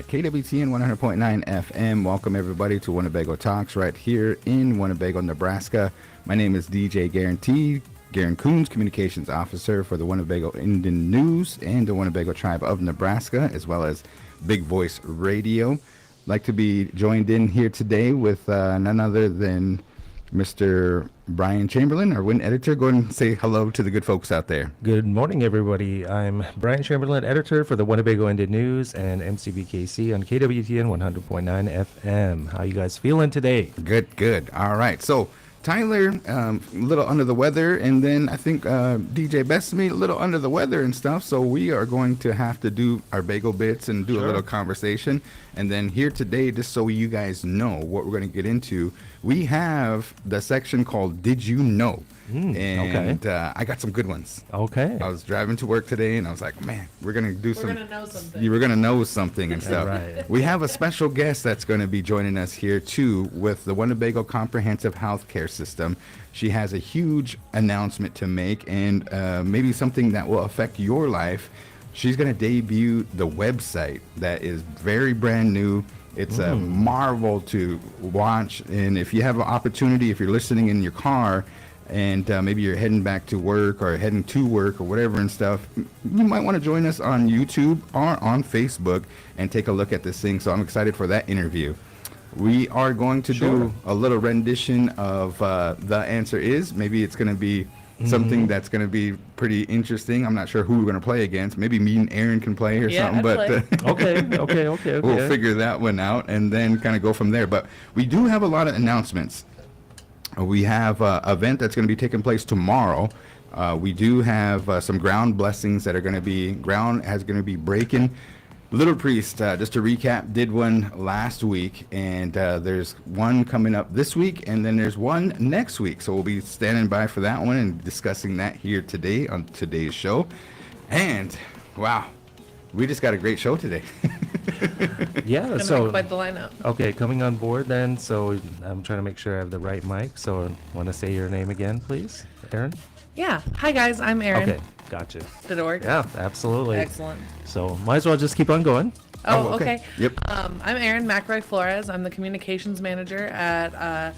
KWTN 100.9 FM. Welcome everybody to Winnebago Talks right here in Winnebago, Nebraska. My name is DJ Garan Coons, Communications Officer for the Winnebago Indian News and the Winnebago Tribe of Nebraska, as well as Big Voice Radio. Like to be joined in here today with none other than Mr. Brian Chamberlain, our Win editor. Go ahead and say hello to the good folks out there. Good morning, everybody. I'm Brian Chamberlain, editor for the Winnebago Indian News and MCBKC on KWTN 100.9 FM. How you guys feeling today? Good. All right. So Tyler, a little under the weather, and then I think DJ Bethani, a little under the weather and stuff. So we are going to have to do our bagel bits and do a little conversation. And then here today, just so you guys know what we're going to get into, we have the section called Did You Know? And I got some good ones. Okay. I was driving to work today, and I was like, man, we're going to do some. We're going to know something. You were going to know something and stuff. Right. We have a special guest that's going to be joining us here, too, with the Winnebago Comprehensive Healthcare System. She has a huge announcement to make, and maybe something that will affect your life. She's going to debut the website that is very brand new. It's a marvel to watch. And if you have an opportunity, if you're listening in your car and maybe you're heading back to work or heading to work or whatever and stuff, you might want to join us on YouTube or on Facebook and take a look at this thing. So I'm excited for that interview. We are going to do a little rendition of The Answer Is. Maybe it's going to be something that's going to be pretty interesting. I'm not sure who we're going to play against. Maybe me and Aaron can play or something. But Okay. We'll figure that one out and then kind of go from there. But we do have a lot of announcements. We have an event that's going to be taking place tomorrow. We do have some ground blessings that are going to be, ground has going to be breaking. Little Priest, just to recap, did one last week, and there's one coming up this week, and then there's one next week. So we'll be standing by for that one and discussing that here today on today's show. And wow, we just got a great show today. Yeah, So quite the lineup. Okay, coming on board then. So I'm trying to make sure I have the right mic. So want to say your name again, please, Aaron? Yeah. Hi guys, I'm Erin. Okay, gotcha. Did it work? Yeah, absolutely. Excellent. So might as well just keep on going. Oh, okay. Yep. I'm Erin McRoy Flores. I'm the communications manager at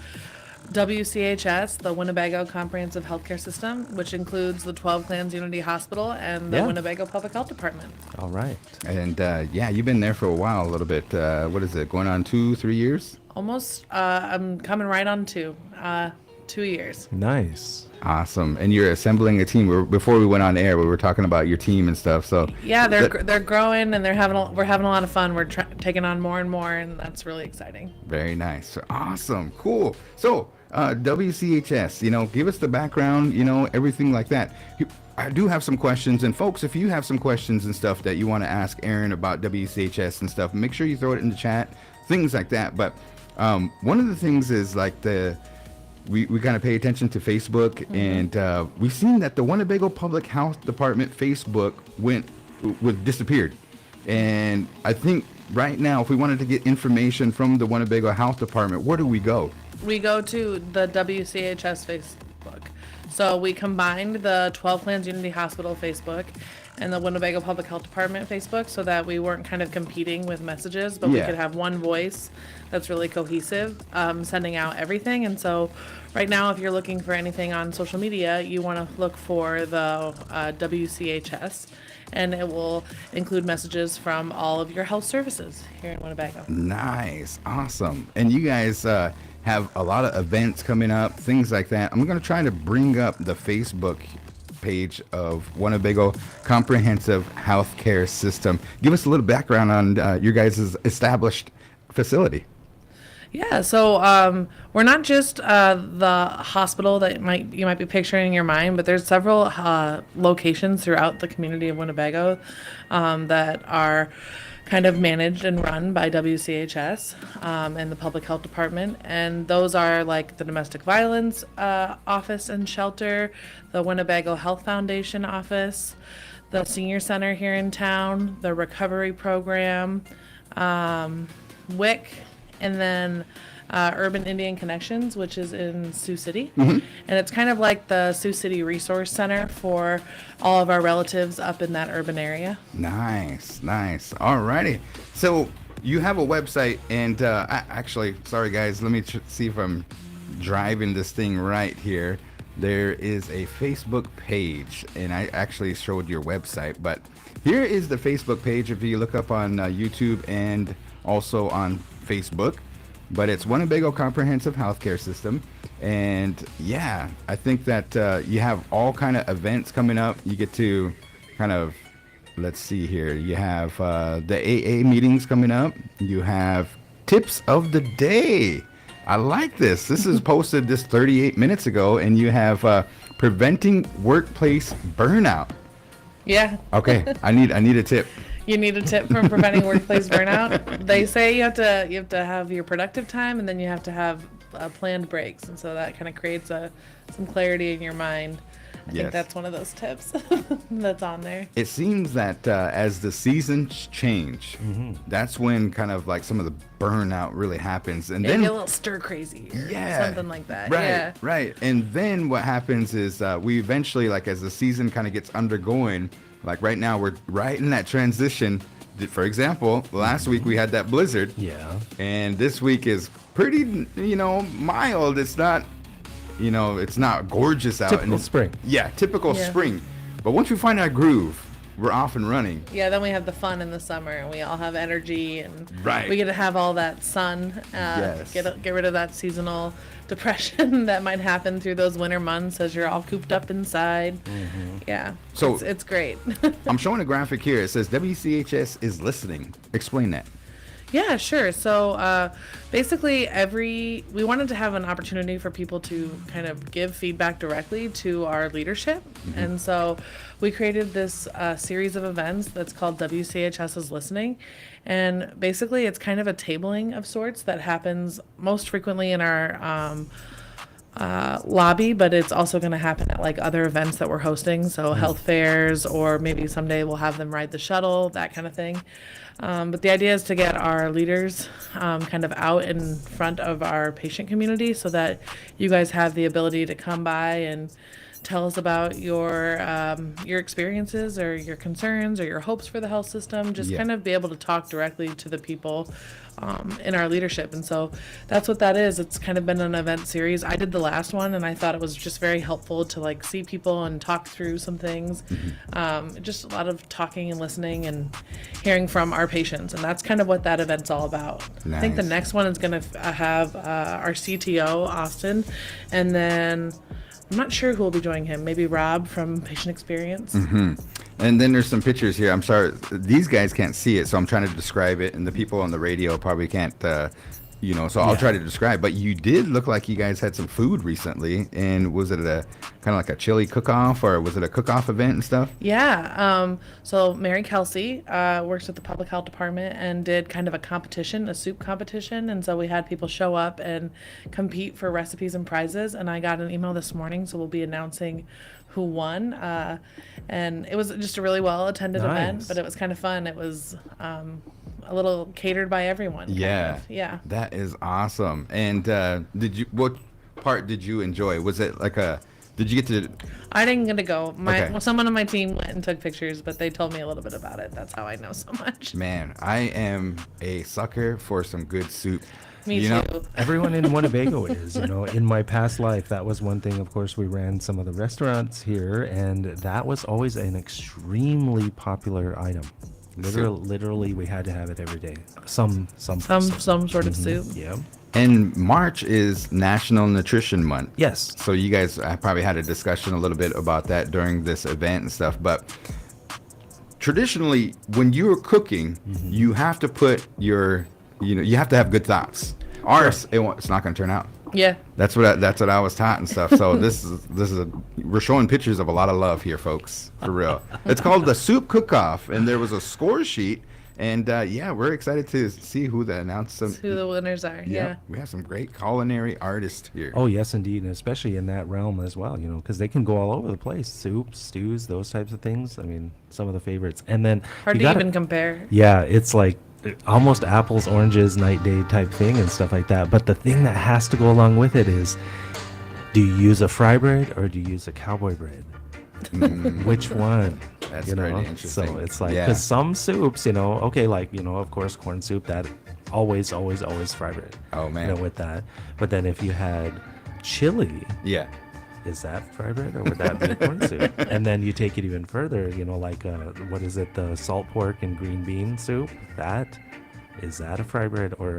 WCHS, the Winnebago Comprehensive Healthcare System, which includes the 12 Clans Unity Hospital and the Winnebago Public Health Department. All right. And yeah, you've been there for a while, a little bit. What is it, going on 2-3 years? Almost. I'm coming right on 2 years. Nice. Awesome. And you're assembling a team. Before we went on air, we were talking about your team and stuff. So yeah, they're growing, and we're having a lot of fun. We're taking on more and more, and that's really exciting. Very nice. Awesome. Cool. So WCHS, give us the background, everything like that. I do have some questions, and folks, if you have some questions and stuff that you want to ask Aaron about WCHS and stuff, make sure you throw it in the chat, things like that. But one of the things is like we kind of pay attention to Facebook, and we've seen that the Winnebago Public Health Department Facebook disappeared. And I think right now, if we wanted to get information from the Winnebago Health Department, where do we go? We go to the WCHS Facebook. So we combined the 12 Clans Unity Hospital Facebook and the Winnebago Public Health Department Facebook so that we weren't kind of competing with messages, but we could have one voice that's really cohesive, sending out everything. And so right now, if you're looking for anything on social media, you want to look for the WCHS, and it will include messages from all of your health services here in Winnebago. Nice. Awesome. And you guys have a lot of events coming up, things like that. I'm going to try to bring up the Facebook page of Winnebago Comprehensive Healthcare System. Give us a little background on your guys' established facility. Yeah, so we're not just the hospital that you might be picturing in your mind, but there's several locations throughout the community of Winnebago that are kind of managed and run by WCHS and the Public Health Department. And those are like the Domestic Violence Office and Shelter, the Winnebago Health Foundation Office, the Senior Center here in town, the Recovery Program, WIC, and then Urban Indian Connections, which is in Sioux City. And it's kind of like the Sioux City Resource Center for all of our relatives up in that urban area. Nice, nice. All righty. So you have a website, and actually, sorry guys, let me see if I'm driving this thing right here. There is a Facebook page, and I actually showed your website, but here is the Facebook page if you look up on YouTube and also on Facebook. But it's Winnebago Comprehensive Healthcare System, and yeah, I think that you have all kind of events coming up. You get to kind of, let's see here, you have the AA meetings coming up. You have tips of the day. I like this. This is posted this 38 minutes ago, and you have preventing workplace burnout. Yeah. Okay, I need a tip. You need a tip from preventing workplace burnout. They say you have to have your productive time, and then you have to have planned breaks, and so that kind of creates some clarity in your mind. I think that's one of those tips that's on there. It seems that as the seasons change, that's when kind of like some of the burnout really happens, and then get a little stir crazy, or something like that. Right, yeah. right. And then what happens is we eventually, like as the season kind of gets undergoing, like right now we're right in that transition. For example, last week we had that blizzard. Yeah. And this week is pretty, mild. It's not. It's not gorgeous out. Typical and spring. Yeah, typical Yeah. spring. But once we find our groove, we're off and running. Yeah, then we have the fun in the summer, and we all have energy, and Right. we get to have all that sun. Yes. Get rid of that seasonal depression that might happen through those winter months as you're all cooped up inside. Yeah. So- it's great. I'm showing a graphic here. It says WCHS is listening. Explain that. Yeah, sure. So basically, we wanted to have an opportunity for people to kind of give feedback directly to our leadership. And so we created this series of events that's called WCHS is Listening. And basically, it's kind of a tabling of sorts that happens most frequently in our lobby, but it's also going to happen at like other events that we're hosting. So health fairs, or maybe someday we'll have them ride the shuttle, that kind of thing. But the idea is to get our leaders kind of out in front of our patient community so that you guys have the ability to come by and tell us about your experiences or your concerns or your hopes for the health system. Just kind of be able to talk directly to the people in our leadership. And so that's what that is. It's kind of been an event series. I did the last one, and I thought it was just very helpful to like see people and talk through some things. Just a lot of talking and listening and hearing from our patients. And that's kind of what that event's all about. I think the Nice. next one is going to have our CTO, Austin, and then I'm not sure who will be joining him. Maybe Rob from Patient Experience. And then there's some pictures here. I'm sorry, these guys can't see it, so I'm trying to describe it, and the people on the radio probably can't, so I'll try to describe. But you did look like you guys had some food recently, and was it a kind of like a chili cook-off, or was it a cook-off event and stuff? Yeah. So Mary Kelsey works at the public health department and did kind of a competition, a soup competition. And so we had people show up and compete for recipes and prizes. And I got an email this morning, so we'll be announcing who won. And it was just a really well-attended event, but it was kind of fun. It was a little catered by everyone. kind Yeah. of. Yeah. That is awesome. And what part did you enjoy? Was it like did you get to, I didn't get to go. Okay. Well, someone on my team went and took pictures, but they told me a little bit about it. That's how I know so much. man, I am a sucker for some good soup. Me You know- too. Everyone in Winnebago is, in my past life, that was one thing. Of course, we ran some of the restaurants here, and that was always an extremely popular item. Literally, we had to have it every day. Some Some sort of soup. Yeah. And March is National Nutrition Month. Yes. So you guys probably had a discussion a little bit about that during this event and stuff. But traditionally, when you're cooking, you have to put you have to have good thoughts. Ours, it's not going to turn out. Yeah. That's what I was taught and stuff. So we're showing pictures of a lot of love here, folks, for real. It's called the Soup Cook-Off, and there was a score sheet. And we're excited to see who the Who the winners are. Yeah. We have some great culinary artists here. Oh, yes, indeed, and especially in that realm as well, because they can go all over the place. Soups, stews, those types of things. I mean, some of the favorites. And then Hard you to gotta- even compare. Yeah, it's like almost apples, oranges, night, day type thing and stuff like that. But the thing that has to go along with it is, do you use a fry bread or do you use a cowboy bread? Which one? That's you know, pretty interesting. so it's like Yeah. because some soups, okay, like of course corn soup that always fry bread. Oh, man. with that. But then if you had chili, Yeah. is that fry bread or would that be a corn soup? And then you take it even further, like what is it, the salt pork and green bean soup? Is that a fry bread or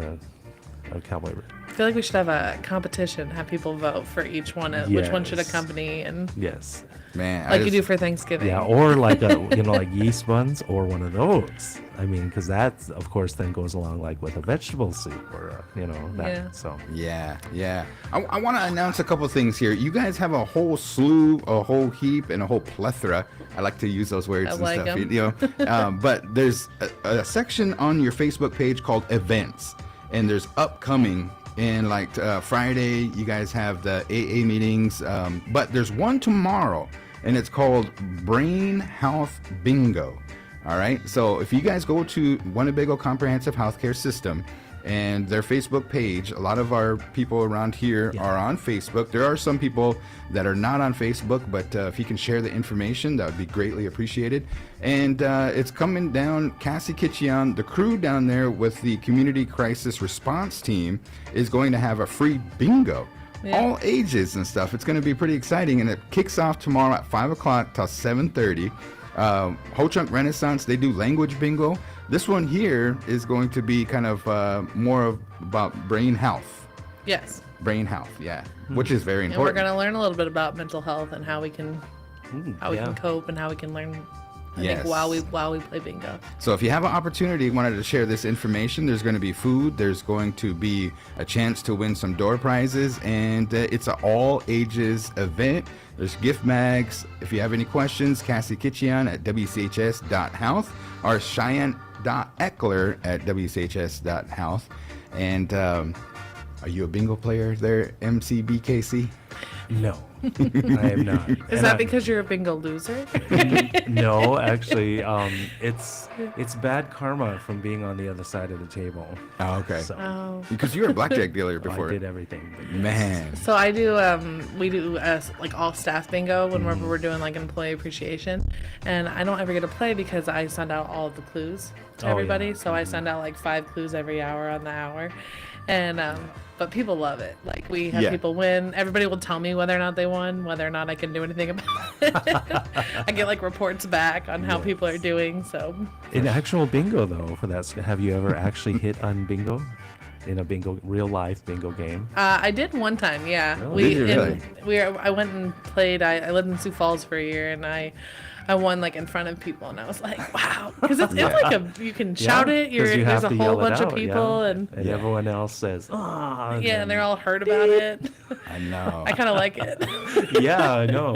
a cowboy bread? I feel like we should have a competition, have people vote for each one, which one should Yes. accompany, and Yes. Man. like you do for Thanksgiving. Yeah, or like like yeast buns or one of those. I mean, because that, of course, then goes along like with a vegetable soup or that. Yeah. So Yeah. I want to announce a couple things here. You guys have a whole slew, a whole heap, and a whole plethora. I like to use those words I and like stuff. 'em. But there's a section on your Facebook page called events, and there's upcoming. And like Friday, you guys have the AA meetings, but there's one tomorrow, and it's called Brain Health Bingo. All right. So if you guys go to Winnebago Comprehensive Healthcare System and their Facebook page, a lot of our people around here are on Facebook. There are some people that are not on Facebook, but if you can share the information, that would be greatly appreciated. And it's coming down, Cassie Kitchian, the crew down there with the Community Crisis Response Team is going to have a free bingo. Yeah. All ages and stuff. It's going to be pretty exciting, and it kicks off tomorrow at 5 o'clock till 7:30. Ho Chunk Renaissance, they do language bingo. This one here is going to be kind of about brain health. Yes. Brain health, yeah, which is very And we're important. going to learn a little bit about mental health and how we can yeah. cope and how we can learn. I Yes. think while we play bingo. So if you have an opportunity, wanted to share this information, there's going to be food, there's going to be a chance to win some door prizes, and it's an all ages event. There's gift bags. If you have any questions, Cassie Kitchian at wchs.health or Cheyenne.eckler at wchs.health. And are you a bingo player there, MCBKC? No, I am not. Is that because you're a bingo loser? No, actually, it's bad karma from being on the other side of the table. Oh, okay. So Oh. Because you were a blackjack dealer before. I did everything. But yes. Man. So I do, we do like all staff bingo whenever we're doing like employee appreciation. And I don't ever get to play because I send out all of the clues to Oh, everybody. yeah. So I send out like 5 clues every hour on the hour. And, but people love it. Like we have Yeah. people win. Everybody will tell me whether or not they won, whether or not I can do anything about it. I get like reports back on how people are doing. So In actual bingo, though, for that, have you ever actually hit on bingo? In a real life bingo game? I did one time, yeah. Really? Did you really? I went and played. I lived in Sioux Falls for a year, and I won like in front of people, and I was like, wow, because it's like you can shout it. 'cause you There's have a to whole yell it bunch of out, people, yeah. and Everyone else says, ah. yeah, and they're all heard about it. I know. I kind of like it. Yeah, I know.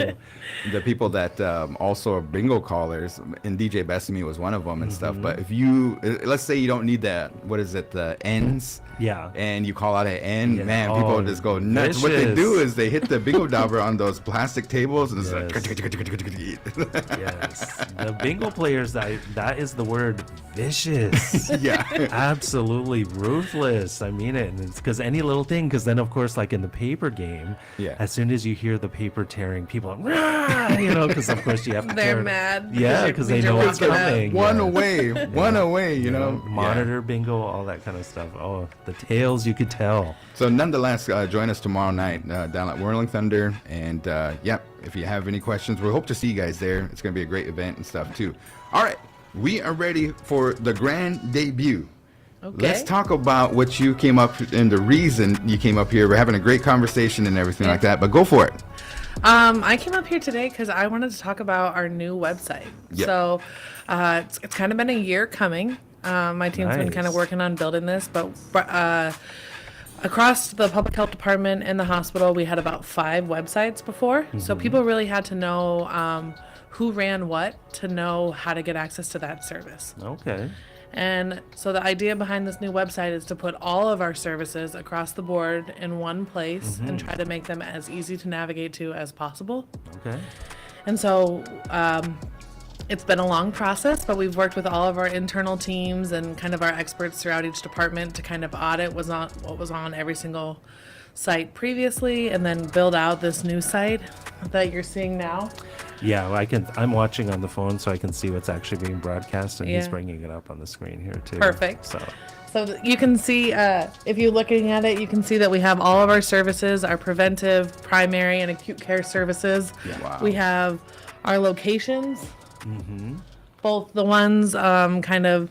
The people that also are bingo callers, and DJ Bethani was one of them and stuff. But if you, let's say you don't need the ends, Yeah. and you call out an end, Yeah. man, people Oh, just go nuts. What they vicious. do is they hit the bingo dauber on those plastic tables, and it's like, Yes. The bingo players, that is the word vicious. yeah. Absolutely ruthless. I mean it. And it's because any little thing, because then, of course, like in the paper game, Yeah. as soon as you hear the paper tearing, people are, "Rah!" because of course you have to They're tear- mad. Yeah, because they you're know it's walking out. coming. One yeah. away, you know. Monitor bingo, all that kind of stuff. Oh, the tales you could tell. So nonetheless, join us tomorrow night down at Whirling Thunder. And yep, if you have any questions, we hope to see you guys there. It's going to be a great event and stuff too. All right, we are ready for the grand debut. Okay. Let's talk about what you came up and the reason you came up here. We're having a great conversation and everything like that, but go for it. I came up here today because I wanted to talk about our new website. Yep. So it's kind of been a year coming. My team's been kind of Nice. working on building this, but across the public health department and the hospital, we had about 5 websites before. So people really had to know who ran what to know how to get access to that service. Okay. And so the idea behind this new website is to put all of our services across the board in one place and try to make them as easy to navigate to as possible. Okay. And so it's been a long process, but we've worked with all of our internal teams and kind of our experts throughout each department to kind of audit what was on every single site previously and then build out this new site that you're seeing now. Yeah, well, I'm watching on the phone, so I can see what's actually being broadcast, and he's Yeah. bringing it up on the screen here too. Perfect. So So you can see, if you're looking at it, you can see that we have all of our services, our preventive, primary, and acute care services. Yeah. Wow. We have our locations, both the ones kind of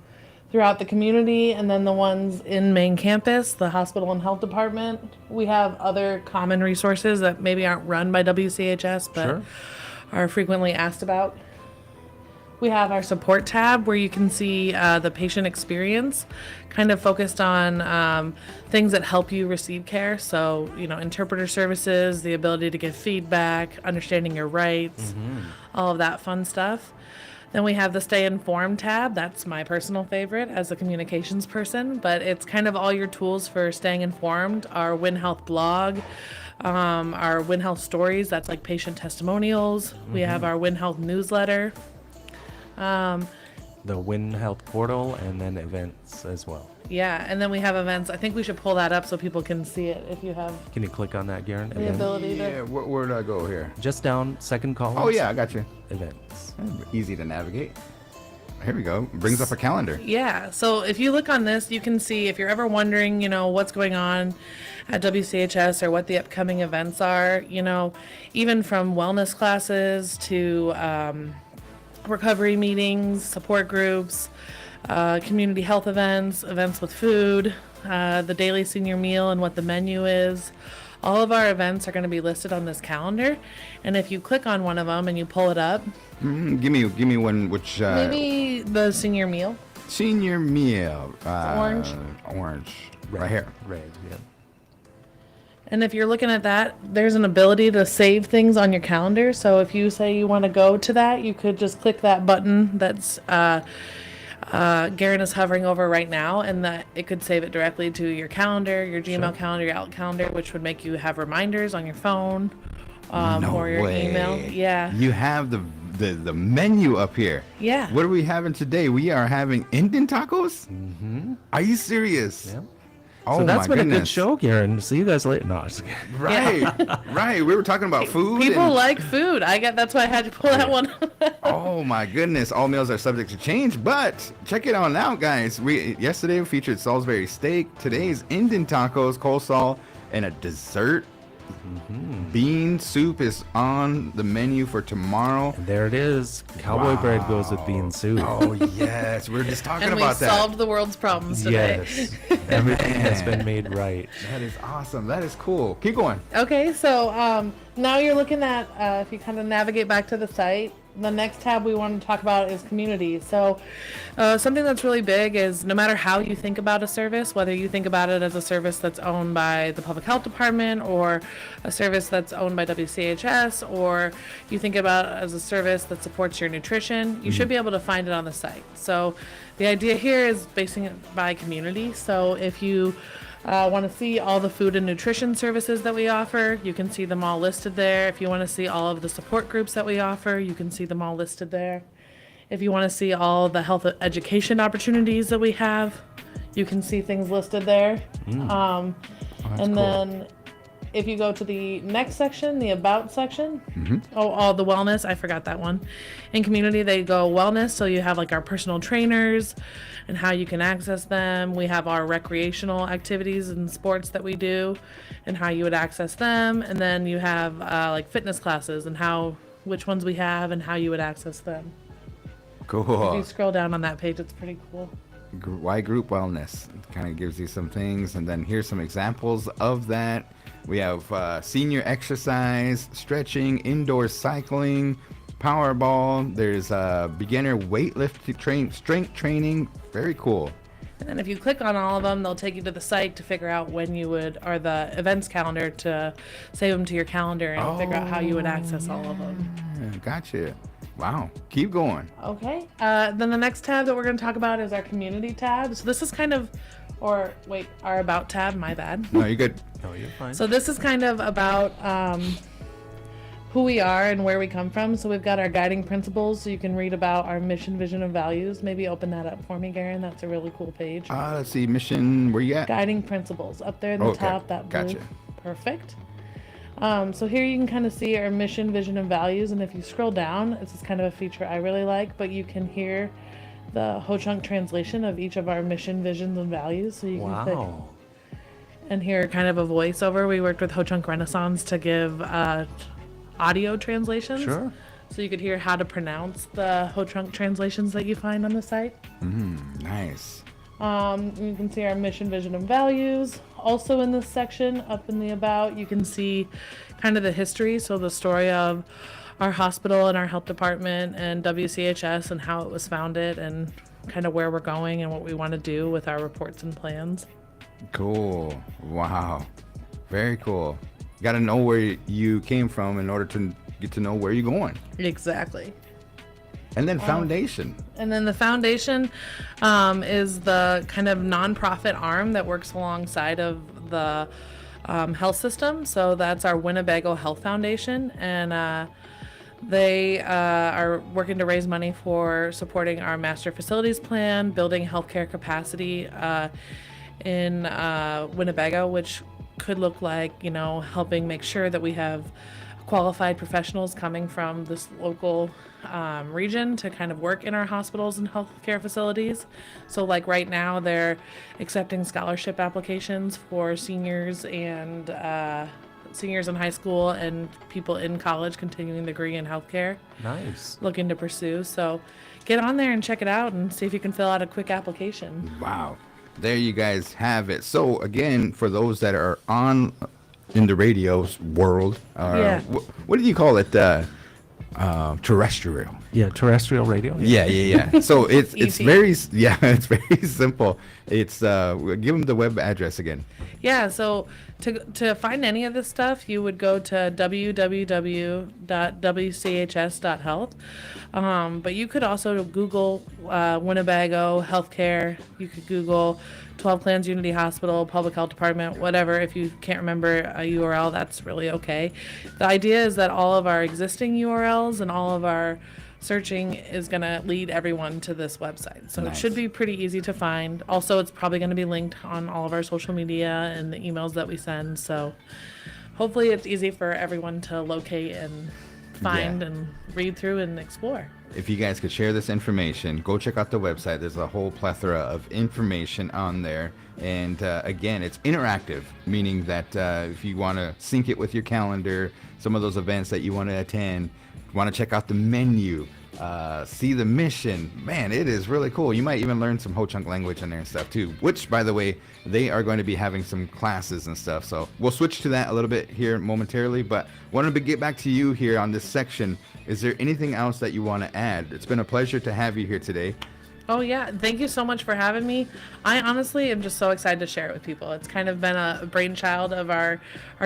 throughout the community and then the ones in main campus, the hospital and health department. We have other common resources that maybe aren't run by WCHS, but Sure. are frequently asked about. We have our support tab where you can see the patient experience, kind of focused on things that help you receive care. So, interpreter services, the ability to give feedback, understanding your rights, all of that fun stuff. Then we have the Stay Informed tab. That's my personal favorite as a communications person, but it's kind of all your tools for staying informed. Our Win Health blog, our Win Health stories, that's like patient testimonials. We have our Win Health newsletter. the Win Health portal, and then events as well. Yeah, and then we have events. I think we should pull that up so people can see it if you have Can you click on that, Garan? the Events? ability Yeah, to. where do I go here? Just down, second column. Oh, yeah, I got you. Events. Easy to navigate. Here we go. Brings up a calendar. Yeah, so if you look on this, you can see if you're ever wondering, what's going on at WCHS or what the upcoming events are, even from wellness classes to recovery meetings, support groups, community health events, events with food, the daily senior meal and what the menu is. All of our events are going to be listed on this calendar, and if you click on one of them and you pull it up, Give me one. Which maybe the senior meal. senior meal? Orange. Orange. Right here. Red, yeah. And if you're looking at that, there's an ability to save things on your calendar. So if you say you want to go to that, you could just click that button that's Garan is hovering over right now, and that it could save it directly to your calendar, your Gmail calendar, your Outlook calendar, which would make you have reminders on your phone No or your way. email. Yeah. You have the menu up here. Yeah. What are we having today? We are having Indian tacos. Mm-hmm. Are you serious? Yeah. Oh So that's my been a good goodness. show, Garan. See you guys later. No, I was kidding. Right, right. We were talking about food. People and- like food. That's why I had to pull that one. Oh my goodness! All meals are subject to change, but check it on out, guys. Yesterday we featured Salisbury steak. Today's Indian tacos, coleslaw, and a dessert. Bean soup is on the menu for tomorrow. And there it is. Cowboy bread goes with bean soup. Oh yes, we we're just talking And we about that. solved the world's problems today. Yes. Everything has been made right. That is awesome. That is cool. Keep going. Okay, so now you're looking at, if you kind of navigate back to the site, the next tab we want to talk about is community. So something that's really big is no matter how you think about a service, whether you think about it as a service that's owned by the public health department or a service that's owned by WCHS, or you think about it as a service that supports your nutrition, you should be able to find it on the site. So the idea here is basing it by community. So if you want to see all the food and nutrition services that we offer, you can see them all listed there. If you want to see all of the support groups that we offer, you can see them all listed there. If you want to see all the health education opportunities that we have, you can see things listed there. And cool. then if you go to the next section, the About section, all the wellness, I forgot that one. In community, they go wellness, so you have like our personal trainers and how you can access them. We have our recreational activities and sports that we do and how you would access them. And then you have like fitness classes and which ones we have and how you would access them. If Cool. you scroll down on that page, it's pretty cool. Why group wellness? It kind of gives you some things, and then here's some examples of that. We have senior exercise, stretching, indoor cycling, Powerball. There's beginner weightlifting, strength training. Very cool. And then if you click on all of them, they'll take you to the site to figure out when you would, or the events calendar to save them to your calendar and figure out how you would access all of them. Yeah, gotcha. Wow. Keep going. Okay. Then the next tab that we're going to talk about is our community tab. So this is kind of, our About tab, my bad. No, you're good. No, you're fine. So this is kind of about who we are and where we come from. So we've got our guiding principles, so you can read about our mission, vision, and values. Maybe open that up for me, Garan. That's a really cool page. Let's see. Mission. Where you at? Guiding principles up there in the Okay, top, that blue. gotcha. Perfect. So here you can kind of see our mission, vision, and values. And if you scroll down, it's just kind of a feature I really like, but you can hear the Ho-Chunk translation of each of our mission, visions, and values. So you can click Wow. and hear kind of a voiceover. We worked with Ho-Chunk Renaissance to give audio translations. Sure. So you could hear how to pronounce the Ho-Chunk translations that you find on the site. Nice. You can see our mission, vision, and values. Also in this section, up in the about, you can see kind of the history. So the story of our hospital and our health department and WCHS and how it was founded and kind of where we're going and what we want to do with our reports and plans. Cool. Wow. Very cool. Got to know where you came from in order to get to know where you're going. Exactly. And then foundation. And then the foundation is the kind of nonprofit arm that works alongside of the health system. So that's our Winnebago Health Foundation. And they are working to raise money for supporting our master facilities plan, building healthcare capacity in Winnebago, which could look like, helping make sure that we have qualified professionals coming from this local region to kind of work in our hospitals and healthcare facilities. So like right now they're accepting scholarship applications for seniors and seniors in high school and people in college continuing degree in healthcare Nice. looking to pursue. So get on there and check it out and see if you can fill out a quick application. Wow. There you guys have it. So again, for those that are on in the radio world, Yeah. what do you call it? Terrestrial. Yeah, terrestrial radio. Yeah. So it's Easy. it's very simple. It's give them the web address again. Yeah, so to find any of this stuff, you would go to www.wchs.health. But you could also Google Winnebago Healthcare. You could Google 12 Clans Unity Hospital, Public Health Department, whatever. If you can't remember a URL, that's really okay. The idea is that all of our existing URLs and all of our searching is going to lead everyone to this website. So Nice. it should be pretty easy to find. Also, it's probably going to be linked on all of our social media and the emails that we send. So hopefully it's easy for everyone to locate and find Yeah. and read through and explore. If you guys could share this information, go check out the website. There's a whole plethora of information on there. And again, it's interactive, meaning that if you want to sync it with your calendar, some of those events that you want to attend, want to check out the menu, see the mission, man, it is really cool. You might even learn some Ho-Chunk language in there and stuff too, which, by the way, they are going to be having some classes and stuff. So we'll switch to that a little bit here momentarily, but wanted to get back to you here on this section. Is there anything else that you want to add? It's been a pleasure to have you here today. Oh yeah, thank you so much for having me. I honestly am just so excited to share it with people. It's kind of been a brainchild of our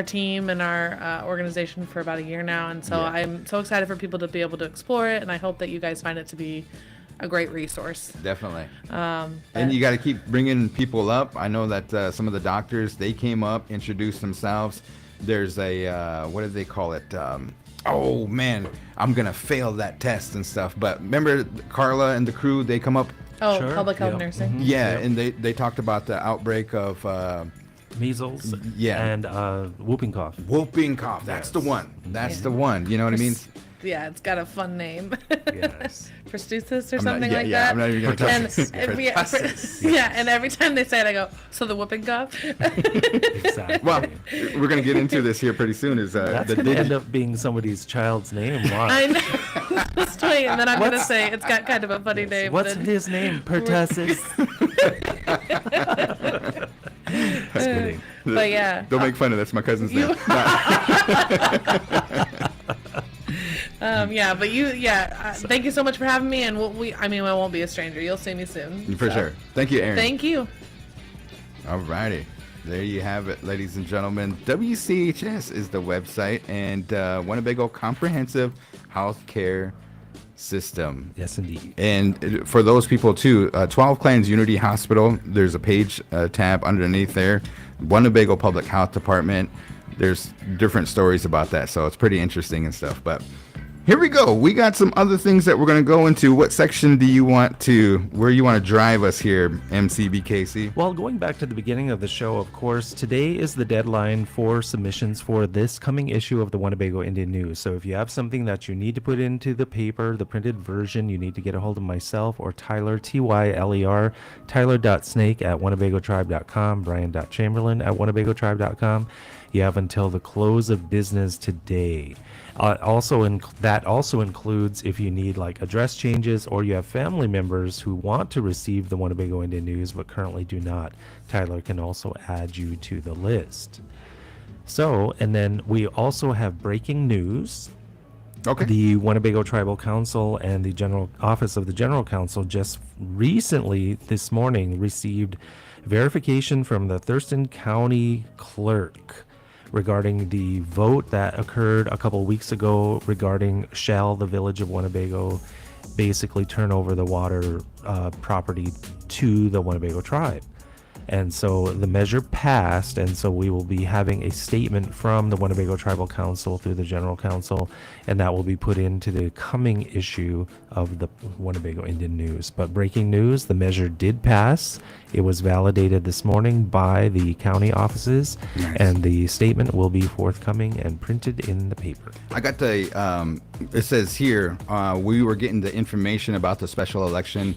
team and our organization for about a year now, and so Yeah. I'm so excited for people to be able to explore it, and I hope that you guys find it to be a great resource. Definitely. And you got to keep bringing people up. I know that some of the doctors, they came up, introduced themselves. There's a, what do they call it? Oh man, I'm going to fail that test and stuff. But remember Carla and the crew, they come up. Oh, Sure, public health yeah. nursing. Mhm. Yeah. Yep. And they talked about the outbreak of Measles. Yeah. And whooping cough. whooping cough. That's the Yes. one. That's Yeah. the one. You know what I mean? Yeah, it's got a fun name. Yes. Pertussis or I'm not- something yeah, like yeah, that. I'm not even gonna touch and, it. yeah, and every time they say it, I go, so the whooping cough? Exactly. Well, we're going to get into this here pretty soon. Is That's the going to end digi- up being somebody's child's name. Wow. I know. Just wait, and then I'm going to What's- say it's got kind of a funny name. What's but- his name? Pertussis. Just kidding. But yeah. Don't make fun of that's my cousin's You- name. Yeah, but thank you so much for having me, and I won't be a stranger. You'll see me soon. For so. sure. Thank you, Aaron. Thank you. Alrighty. There you have it, ladies and gentlemen. WCHS is the website, and Winnebago Comprehensive Healthcare System. Yes, indeed. And for those people too, 12 Clans Unity Hospital, there's a page tab underneath there. Winnebago Public Health Department, there's different stories about that, so it's pretty interesting and stuff. But here we go. We got some other things that we're going to go into. What section do you want to, where you want to drive us here, MCBKC? Well, going back to the beginning of the show, of course, today is the deadline for submissions for this coming issue of the Winnebago Indian News. So if you have something that you need to put into the paper, the printed version, you need to get a hold of myself or Tyler, Tyler, tyler.snake@winnebagotribe.com, brian.chamberlain at winnebagotribe.com. You have until the close of business today. That also includes if you need like address changes or you have family members who want to receive the Winnebago Indian News but currently do not. Tyler can also add you to the list. So, and then we also have breaking news. Okay. The Winnebago Tribal Council and the General Office of the General Counsel just recently this morning received verification from the Thurston County Clerk regarding the vote that occurred a couple weeks ago regarding shall the village of Winnebago basically turn over the water property to the Winnebago tribe. And so the measure passed, and so we will be having a statement from the Winnebago Tribal Council through the General Counsel, and that will be put into the coming issue of the Winnebago Indian News. But breaking news, the measure did pass. It was validated this morning by the county offices, and the statement will be forthcoming and printed in the paper. I got the, it says here, we were getting the information about the special election.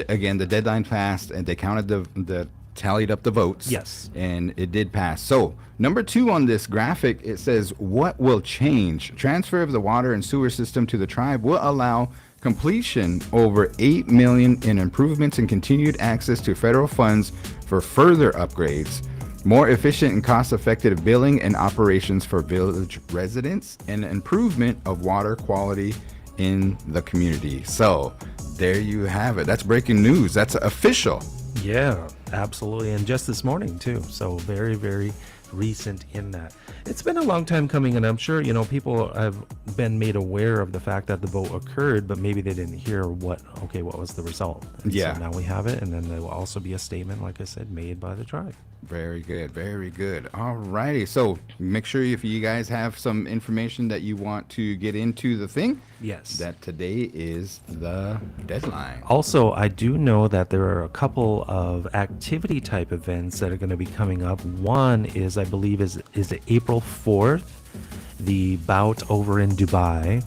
Again, the deadline passed, and they counted the tallied up the votes. Yes. And it did pass. So number 2 on this graphic, it says, what will change? Transfer of the water and sewer system to the tribe will allow completion over $8 million in improvements and continued access to federal funds for further upgrades, more efficient and cost-effective billing and operations for village residents, and improvement of water quality in the community. So there you have it. That's breaking news. That's official. Yeah, absolutely. And just this morning, too. So very, very recent in that. It's been a long time coming, and I'm sure, people have been made aware of the fact that the vote occurred, but maybe they didn't hear what was the result. And yeah. So now we have it, and then there will also be a statement, like I said, made by the tribe. Very good. Very good. All righty. So make sure if you guys have some information that you want to get into the thing, yes, that today is the deadline. Also, I do know that there are a couple of activity type events that are going to be coming up. One is, I believe, is April 4th, the bout over in Dubai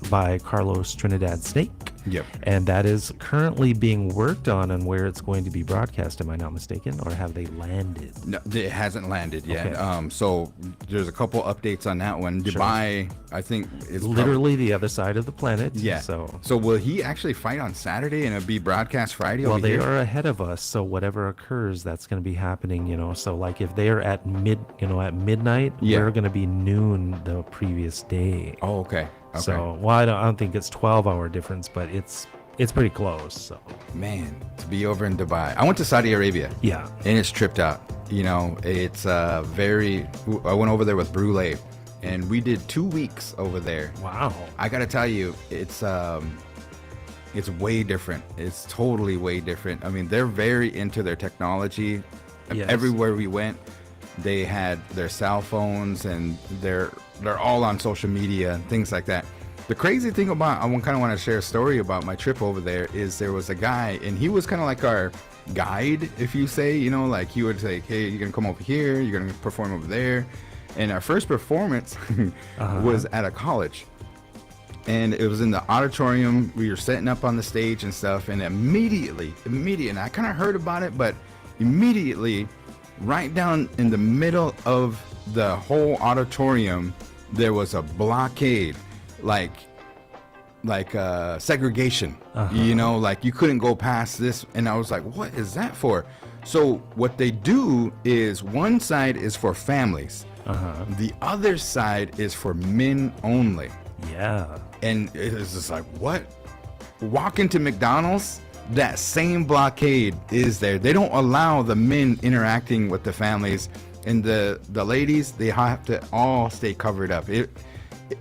by Carlos Trinidad Snake. Yep. And that is currently being worked on where it's going to be broadcast. Am I not mistaken? Or have they landed? No, it hasn't landed yet. Okay. So there's a couple updates on that one. Dubai, I think, is literally the other side of the planet. Yeah. So will he actually fight on Saturday and it'll be broadcast Friday? Well, over they here? are ahead of us. So whatever occurs, that's going to be happening. So like if they're at midnight, we're going to be noon the previous day. Oh, okay. Okay. So, well, I don't think it's 12-hour difference, but it's pretty close. So, man, to be over in Dubai. I went to Saudi Arabia. Yeah. And it's tripped out. It's I went over there with Brule, and we did 2 weeks over there. Wow. I got to tell you, it's way different. It's totally way different. I mean, they're very into their technology. Yes. Everywhere we went, they had their cell phones, and they're all on social media and things like that. The crazy thing about, I kind of want to share a story about my trip over there, is there was a guy, and he was kind of like our guide, if you say, like he would say, hey, you're going to come over here, you're going to perform over there. And our first performance was at a college. And it was in the auditorium. We were setting up on the stage and stuff. And immediately, and I kind of heard about it, but immediately, right down in the middle of the whole auditorium, there was a blockade, like segregation. Like you couldn't go past this. And I was like, what is that for? So what they do is one side is for families. The other side is for men only. Yeah. And it was just like, what? Walk into McDonald's, that same blockade is there. They don't allow the men interacting with the families, and the ladies, they have to all stay covered up.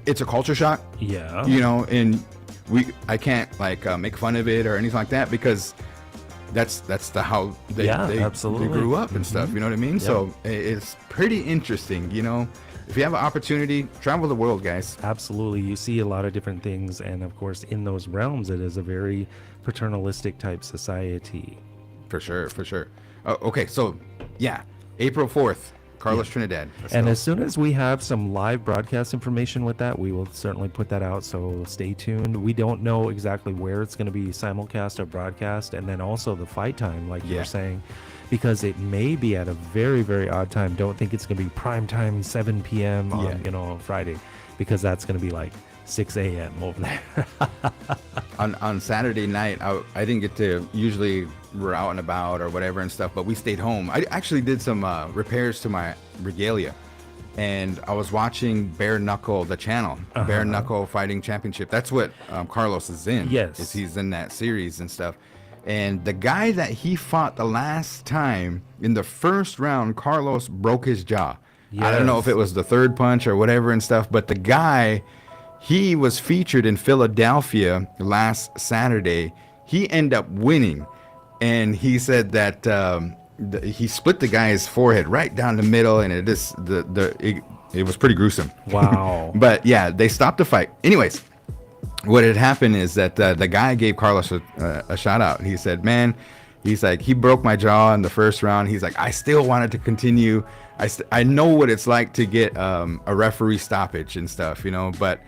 It's a culture shock. Yeah. And I can't make fun of it or anything like that, because that's how they absolutely grew up and stuff. You know what I mean? Yep. So it's pretty interesting. if you have an opportunity, travel the world, guys. Absolutely. You see a lot of different things. And of course, in those realms, it is a very paternalistic type society. For sure, for sure. Okay, so yeah, April 4th, Carlos Trinidad. Let's And go. as soon as we have some live broadcast information with that, we will certainly put that out. So stay tuned. We don't know exactly where it's going to be simulcast or broadcast. And then also the fight time, like you were saying, because it may be at a very, very odd time. Don't think it's going to be prime time, 7 p.m. on, Friday, because that's going to be like 6 a.m. over there. On Saturday night, I didn't get to, usually we're out and about or whatever and stuff, but we stayed home. I actually did some repairs to my regalia, and I was watching Bare Knuckle, the channel, Bare Knuckle Fighting Championship. That's what Carlos is in. Yes. Is he's in that series and stuff. And the guy that he fought the last time, in the first round, Carlos broke his jaw. I don't know if it was the third punch or whatever and stuff, but the guy, he was featured in Philadelphia last Saturday. He ended up winning, and he said that he split the guy's forehead right down the middle, and it was pretty gruesome. Wow. But yeah, they stopped the fight. Anyways, what had happened is that the guy gave Carlos a shout out. He said, man, he's like, he broke my jaw in the first round. He's like, I still wanted to continue. I know what it's like to get a referee stoppage and stuff, but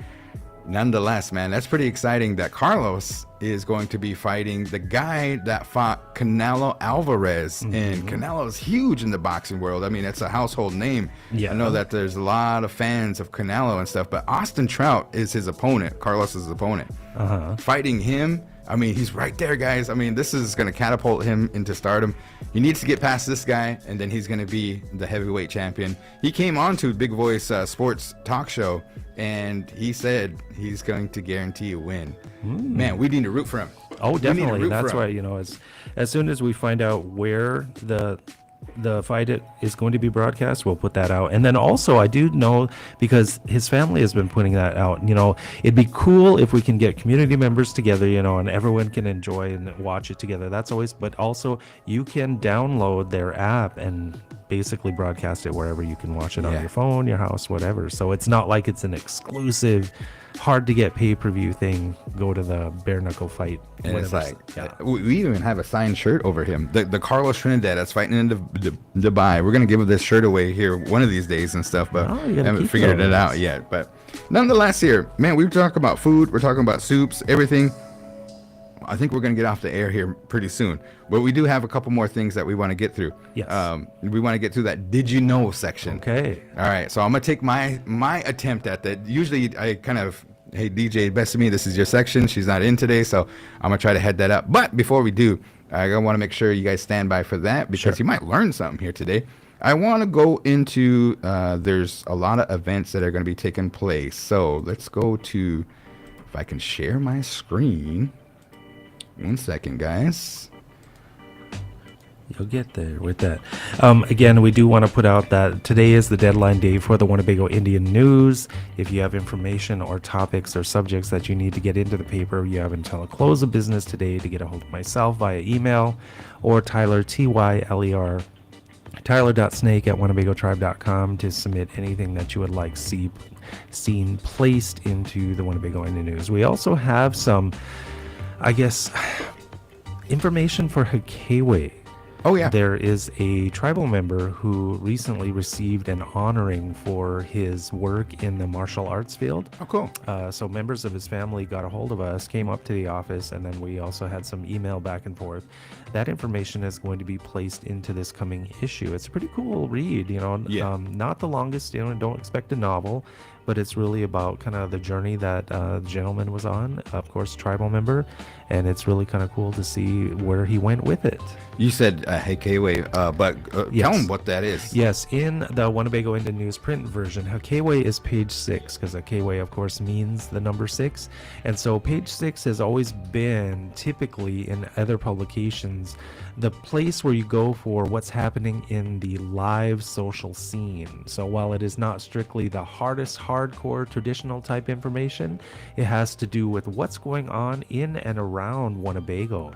nonetheless, man, that's pretty exciting that Carlos is going to be fighting the guy that fought Canelo Alvarez. And Canelo's huge in the boxing world. I mean, it's a household name. I know that there's a lot of fans of Canelo and stuff, but Austin Trout is his opponent, Carlos's opponent. Fighting him, I mean, he's right there, guys. I mean, this is going to catapult him into stardom. He needs to get past this guy, and then he's going to be the heavyweight champion. He came on to Big Voice Sports Talk Show, and he said he's going to guarantee a win. Man, we need to root for him. Oh, definitely. That's why, as soon as we find out where the fight is going to be broadcast, we'll put that out. And then also, I do know, because his family has been putting that out, it'd be cool if we can get community members together, and everyone can enjoy and watch it together. That's always, but also you can download their app and basically broadcast it wherever you can watch it on your phone, your house, whatever. So it's not like it's an exclusive, hard to get pay-per-view thing. Go to the bare knuckle fight. And it's like, we even have a signed shirt over him. The Carlos Trinidad that's fighting in Dubai. We're gonna give this shirt away here one of these days and stuff, but I haven't figured it out yet. But nonetheless, here, man, we talk about food. We're talking about soups, everything. I think we're gonna get off the air here pretty soon, but we do have a couple more things that we want to get through. Yes. We want to get through that Did You Know section. Okay. All right. So I'm gonna take my attempt at that. Usually I kind of, hey DJ, best of me, this is your section. She's not in today, so I'm gonna try to head that up. But before we do, I want to make sure you guys stand by for that, because you might learn something here today. I want to go into there's a lot of events that are going to be taking place. So let's go to, if I can share my screen. 1 second, guys. You'll get there with that. Again, we do want to put out that today is the deadline day for the Winnebago Indian news. If you have information or topics or subjects that you need to get into the paper, you have until the close of business today to get a hold of myself via email, or Tyler, Tyler, Tyler.snake@WinnebagoTribe.com to submit anything that you would like seen placed into the Winnebago Indian news. We also have some, I guess, information for Hakawe. Oh, yeah. There is a tribal member who recently received an honoring for his work in the martial arts field. Oh, cool. So members of his family got a hold of us, came up to the office, and then we also had some email back and forth. That information is going to be placed into this coming issue. It's a pretty cool read, not the longest, don't expect a novel, but it's really about kind of the journey that the gentleman was on, of course, tribal member, and it's really kind of cool to see where he went with it. You said Hakawe, but tell him what that is. Yes, in the Winnebago Indian News print version, Hakawe is page 6, because Hakawe, of course, means the number 6. And so page 6 has always been, typically in other publications, the place where you go for what's happening in the live social scene. So while it is not strictly the hardcore traditional type information, it has to do with what's going on in and around Winnebago.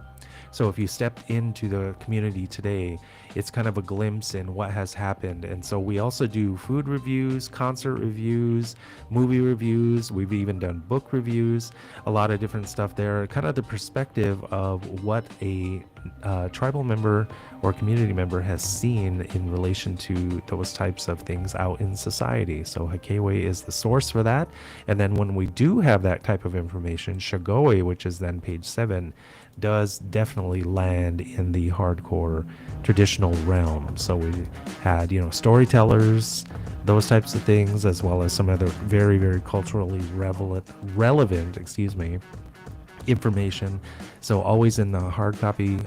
So if you step into the community today, it's kind of a glimpse in what has happened. And so we also do food reviews, concert reviews, movie reviews. We've even done book reviews, a lot of different stuff there, kind of the perspective of what a tribal member or community member has seen in relation to those types of things out in society. So Hakewe is the source for that. And then when we do have that type of information, Shagoe, which is then page 7, does definitely land in the hardcore traditional realm. So we had, storytellers, those types of things, as well as some other very, very culturally relevant, information. So always in the hard copy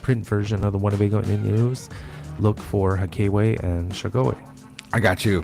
print version of the Winnebago Indian News, look for Hakewe and Shagoe. I got you.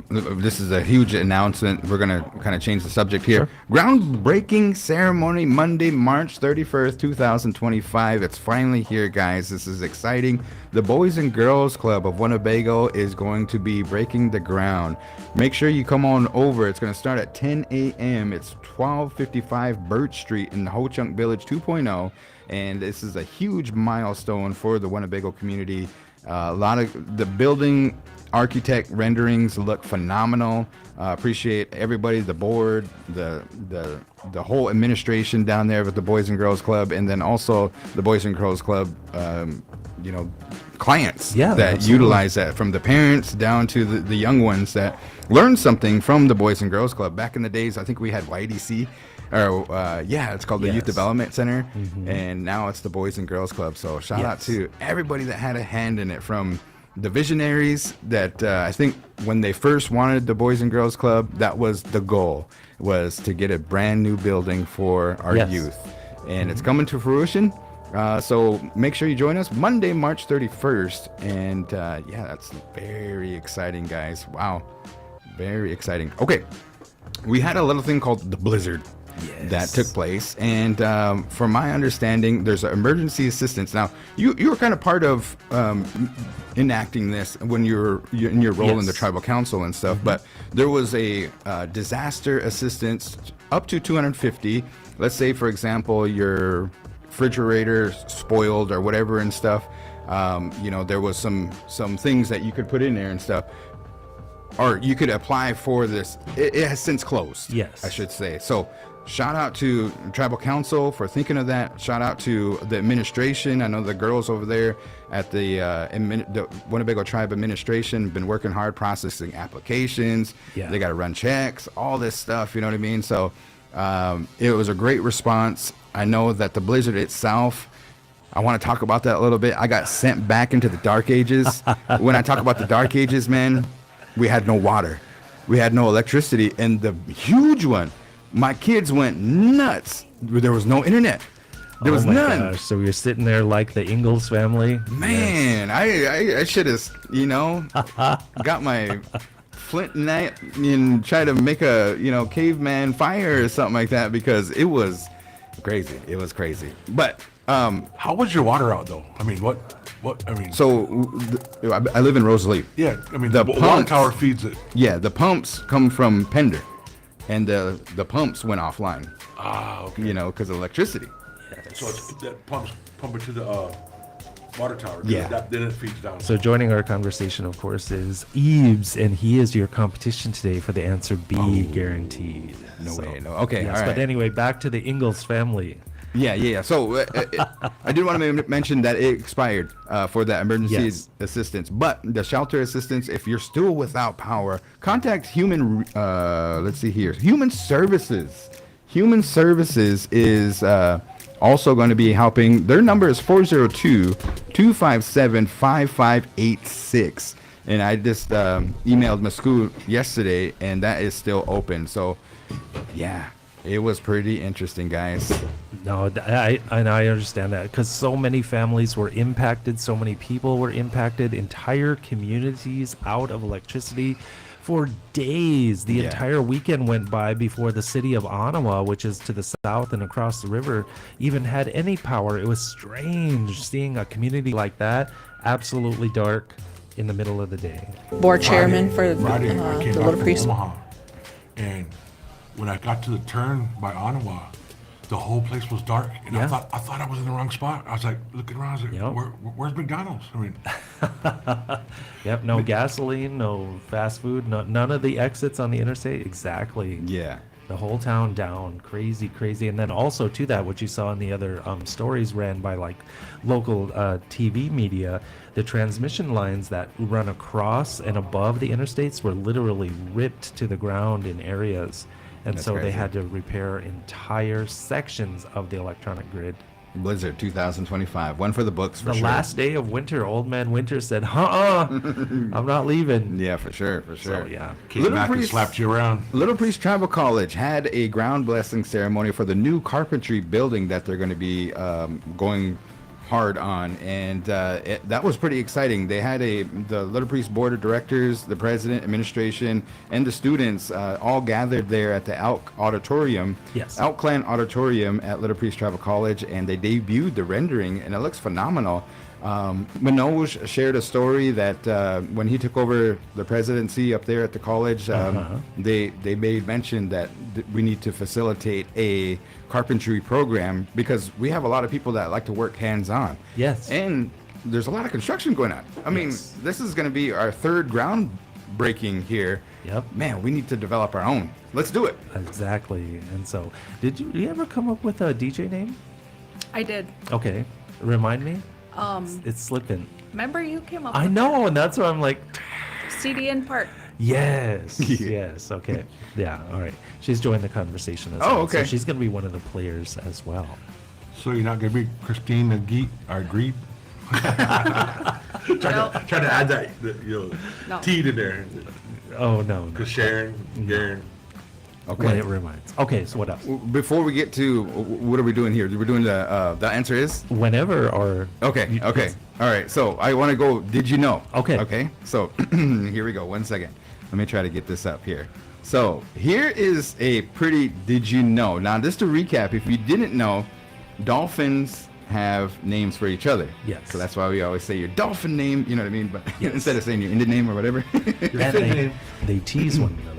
This is a huge announcement. We're going to kind of change the subject here. Sure. Groundbreaking ceremony Monday, March 31st, 2025. It's finally here, guys. This is exciting. The Boys and Girls Club of Winnebago is going to be breaking the ground. Make sure you come on over. It's going to start at 10 a.m. It's 1255 Birch Street in Ho Chunk Village 2.0. And this is a huge milestone for the Winnebago community. A lot of the building architect renderings look phenomenal. Appreciate everybody, the board, the whole administration down there with the Boys and Girls Club, and then also the Boys and Girls Club, clients that absolutely utilize that, from the parents down to the young ones that learn something from the Boys and Girls Club. Back in the days, I think we had YDC. It's called the Youth Development Center, and now it's the Boys and Girls Club. So shout out to everybody that had a hand in it, from the visionaries that I think when they first wanted the Boys and Girls Club, that was the goal, was to get a brand new building for our youth. And it's coming to fruition. So make sure you join us Monday, March 31st. And that's very exciting, guys. Wow. Very exciting. Okay. We had a little thing called the Blizzard. That took place, and from my understanding, there's an emergency assistance. Now, you were kind of part of enacting this when you're in your role in the tribal council and stuff, but there was a disaster assistance up to 250. Let's say, for example, your refrigerator spoiled or whatever and stuff. There was some things that you could put in there and stuff, or you could apply for this. It has since closed. I should say. So shout out to Tribal Council for thinking of that. Shout out to the administration. I know the girls over there at the Winnebago Tribe Administration been working hard processing applications. They got to run checks, all this stuff. You know what I mean? So it was a great response. I know that the blizzard itself, I want to talk about that a little bit. I got sent back into the dark ages. When I talk about the dark ages, man, we had no water. We had no electricity. And the huge one, my kids went nuts. There was no internet. There was none. Gosh. So you're sitting there like the Ingalls family. Man, I should have, got my flint knife and try to make a, caveman fire or something like that, because it was crazy. It was crazy. But how was your water out though? I mean, what? I mean, so I live in Rosalie. Yeah, I mean, the water tower feeds it. Yeah, the pumps come from Pender, and the pumps went offline. Okay. Because of electricity. So it's that pump it to the water tower. Yeah. Then it feeds down. So joining our conversation, of course, is Eves, and he is your competition today for the answer B, guaranteed. No way. No. Okay. Yes, all right. But anyway, back to the Ingalls family. Yeah. So I did want to mention that it expired for that emergency assistance, but the shelter assistance, if you're still without power, contact Human Services. Human Services is also going to be helping. Their number is 402-257-5586. And I just emailed Muscu yesterday, and that is still open. So, yeah, it was pretty interesting, guys. No, I understand that, because so many families were impacted, so many people were impacted, entire communities out of electricity for days. The entire weekend went by before the city of Ottawa, which is to the south and across the river, even had any power. It was strange seeing a community like that, absolutely dark in the middle of the day. Board chairman for Friday, I came the back Little from Priest. Omaha, and when I got to the turn by Ottawa, the whole place was dark, and Yeah. I thought I was in the wrong spot. I was like looking around. I was like, Yep. where's McDonald's? I mean, Yep, no gasoline, no fast food, none of the exits on the interstate. Exactly. Yeah. The whole town down, crazy, crazy. And then also to that, what you saw in the other stories ran by like local TV media, the transmission lines that run across and above the interstates were literally ripped to the ground in areas. And That's so they crazy. had to repair entire sections of the electronic grid. Blizzard 2025. One for the books, for The sure. last day of winter, Old Man Winter said, I'm not leaving. Yeah, for sure, for sure. So, yeah. Kate Little Mack Priest- slapped you around. Little Priest Tribal College had a ground blessing ceremony for the new carpentry building that they're going to be going hard on, and that was pretty exciting. They had the Little Priest board of directors, the president, administration, and the students all gathered there at the Elk Auditorium, Yes. Elk Clan Auditorium at Little Priest Tribal College, and they debuted the rendering, and it looks phenomenal. Manoj shared a story that when he took over the presidency up there at the college, they made mention that we need to facilitate a carpentry program because we have a lot of people that like to work hands-on. Yes. And there's a lot of construction going on. I mean, Yes. this is going to be our third groundbreaking here. Yep. Man, we need to develop our own. Let's do it. Exactly. And so, did you ever come up with a DJ name? I did. Okay. Remind me. Um, It's slipping. remember you came up I with know, and that's why I'm like, CD in Park. yes, Yeah. yes, okay. Yeah, all right. She's joined the conversation as Oh, well. okay. So she's going to be one of the players as well. So you're not gonna be Christine and Geet or Greed? trying to add that, No. T to there. Oh, no. no. Cause Sharon, Garan. When it reminds. Okay, so what else? Before we get to what are we doing here? We're doing the answer is? Whenever or... Okay, okay. All right. So I want to go, did you know? Okay. Okay. So here we go. 1 second. Let me try to get this up here. So here is a pretty did you know. Now, just to recap, if you didn't know, dolphins have names for each other. Yes. So that's why we always say your dolphin name, you know what I mean? But Yes. instead of saying your Indian name or whatever. And they tease one another.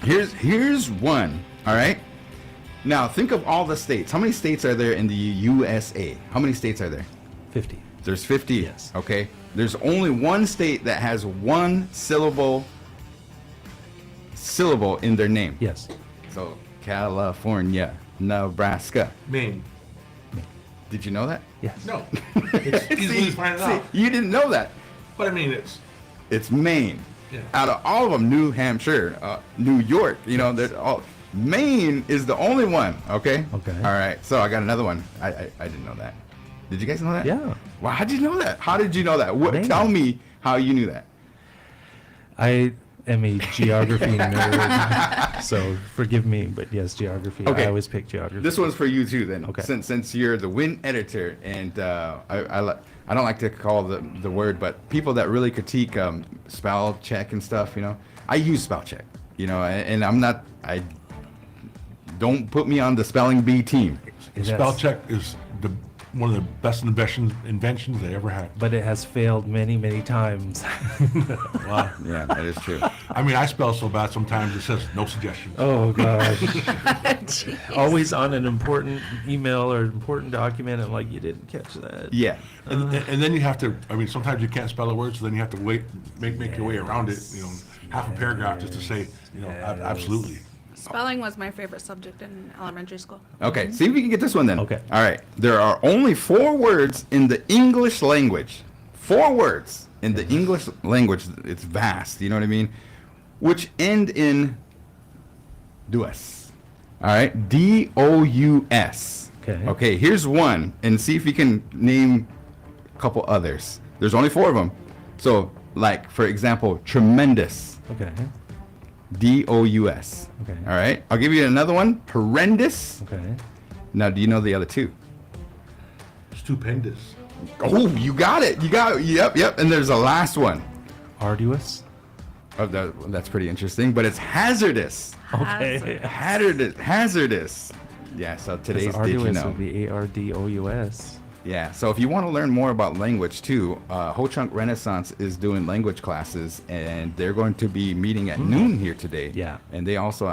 Here's one. All right. Now think of all the states. How many states are there in the USA? How many states are there? 50. There's 50. Yes. Okay. There's only one state that has one syllable in their name. Yes. So California, Nebraska. Maine. Did you know that? Yes. No. It's easily See, find it out. you didn't know that. But I mean, It's Maine. Yeah. Out of all of them, New Hampshire, New York, they're all. Maine is the only one. Okay. Okay. All right. So I got another one. I didn't know that. Did you guys know that? Yeah. Wow. How'd you know that? How did you know that? Maine. Tell me how you knew that. I am a geography nerd, so forgive me, but yes, geography. Okay. I always pick geography. This one's for you too, then. Okay. Since you're the Win editor, and I don't like to call the word, but people that really critique spell check and stuff, I use spell check, and I'm not. I don't put me on the spelling bee team. It spell has- check is one of the best inventions they ever had. but it has failed many, many times. Wow. Yeah, that is true. I mean, I spell so bad sometimes it says no suggestions. Oh gosh. Always on an important email or important document, and like you didn't catch that. Yeah. And then you have to, I mean, sometimes you can't spell a word, so then you have to make your way around it, half a paragraph just to say, Yes. absolutely. Spelling was my favorite subject in elementary school. Okay. See if we can get this one then. Okay. All right. There are only 4 words in the English language. 4 words in the English language. It's vast. You know what I mean? Which end in Dous. All right. D-O-U-S. Okay. Okay. Here's one, and see if you can name a couple others. There's only 4 of them. So, like for example, tremendous. Okay. D-O-U-S. Okay. All right. I'll give you another one. Horrendous. Okay. Now, do you know the other 2? Stupendous. Oh, you got it. You got it. Yep. And there's a last one. Arduous. Oh, that's pretty interesting, but it's hazardous. Okay. Hazardous. Yeah, so today's Because did you arduous know? would be ARDOUS. Yeah, so if you want to learn more about language too, Ho Chunk Renaissance is doing language classes, and they're going to be meeting at noon here today. Yeah. And they also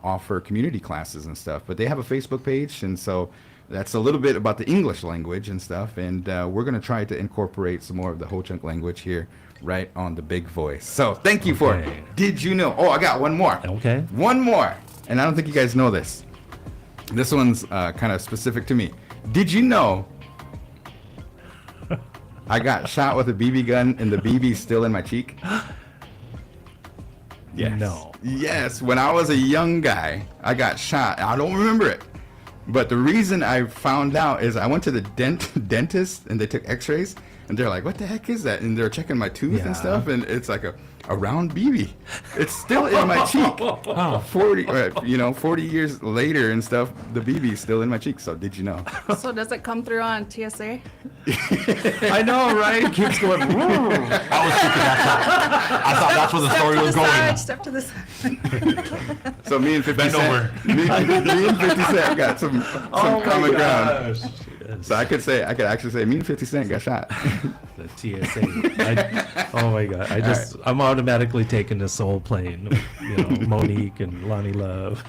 offer community classes and stuff, but they have a Facebook page, and so that's a little bit about the English language and stuff, and we're going to try to incorporate some more of the Ho Chunk language here right on the Big Voice. So thank you for Okay. Did you know? Oh, I got one more. Okay. One more, and I don't think you guys know this. This one's kind of specific to me. Did you know I got shot with a BB gun and the BB's still in my cheek? Yes. No. Yes, when I was a young guy, I got shot. I don't remember it. But the reason I found out is I went to the dentist and they took x-rays and they're like, what the heck is that? And they're checking my tooth Yeah. and stuff, and it's like a round BB. It's still in my cheek. 40 years later and stuff, the BB's still in my cheek. So did you know? So does it come through on TSA? I know, right? Keeps going. I was thinking I thought that's where the story was going. Step to the side. So me and 50 Bend Cent, over. me and 50 Cent got some common ground. Yes. So I could actually say me and 50 Cent got shot. The TSA. Oh my God! I'm automatically taking the Soul Plane. You know, Monique and Lonnie Love.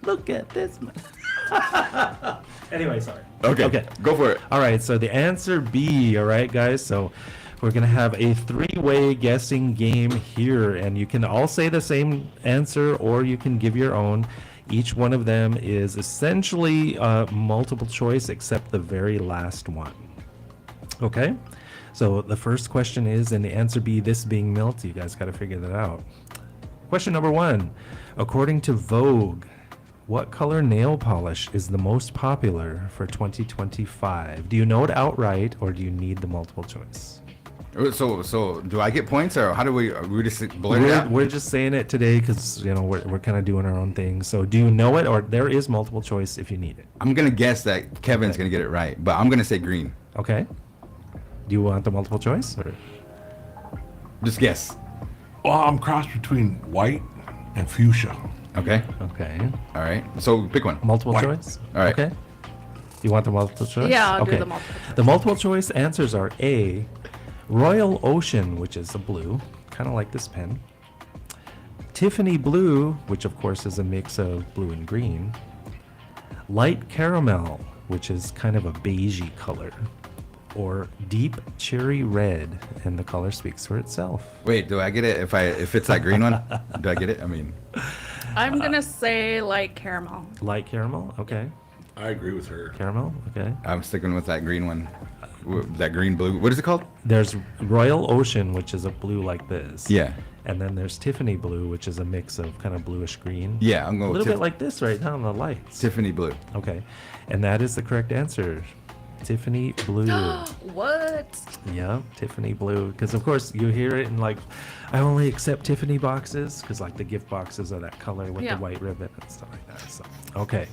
Look at this. Anyway, sorry. Okay, go for it. All right. So the answer B. All right, guys. So we're gonna have a three-way guessing game here, and you can all say the same answer, or you can give your own. Each one of them is essentially multiple choice, except the very last one. Okay. So the first question is, and the answer B, this being milk. You guys got to figure that out. Question number 1. According to Vogue, what color nail polish is the most popular for 2025? Do you know it outright, or do you need the multiple choice? So do I get points, or how do we just blurt it out? We're just saying it today because, you know, we're kind of doing our own thing. So do you know it, or there is multiple choice if you need it? I'm going to guess that Kevin's going to get it right, but I'm going to say green. Okay. Do you want the multiple choice? Or? Just guess. Well, I'm crossed between white and fuchsia. Okay. Okay. All right. So pick one. Multiple White. choice? All right. Okay. You want the multiple choice? Yeah, I'll do okay. the multiple choice. The multiple choice answers are A, Royal Ocean, which is a blue, kind of like this pen. Tiffany Blue, which of course is a mix of blue and green. Light Caramel, which is kind of a beigey color. Or Deep Cherry Red, and the color speaks for itself. Wait, do I get it if it's that green one? Do I get it? I mean, I'm gonna say like caramel. Light Caramel, okay. I agree with her. Caramel, okay. I'm sticking with that green one. That green blue. What is it called? There's Royal Ocean, which is a blue like this. Yeah. And then there's Tiffany Blue, which is a mix of kind of bluish green. Yeah, I'm A going with little bit like this right now on the lights. Tiffany blue. Okay. And that is the correct answer. Tiffany Blue. What? Yeah, Tiffany Blue. Because, of course, you hear it in like, I only accept Tiffany boxes, because like the gift boxes are that color with Yeah. the white ribbon and stuff like that. So, okay.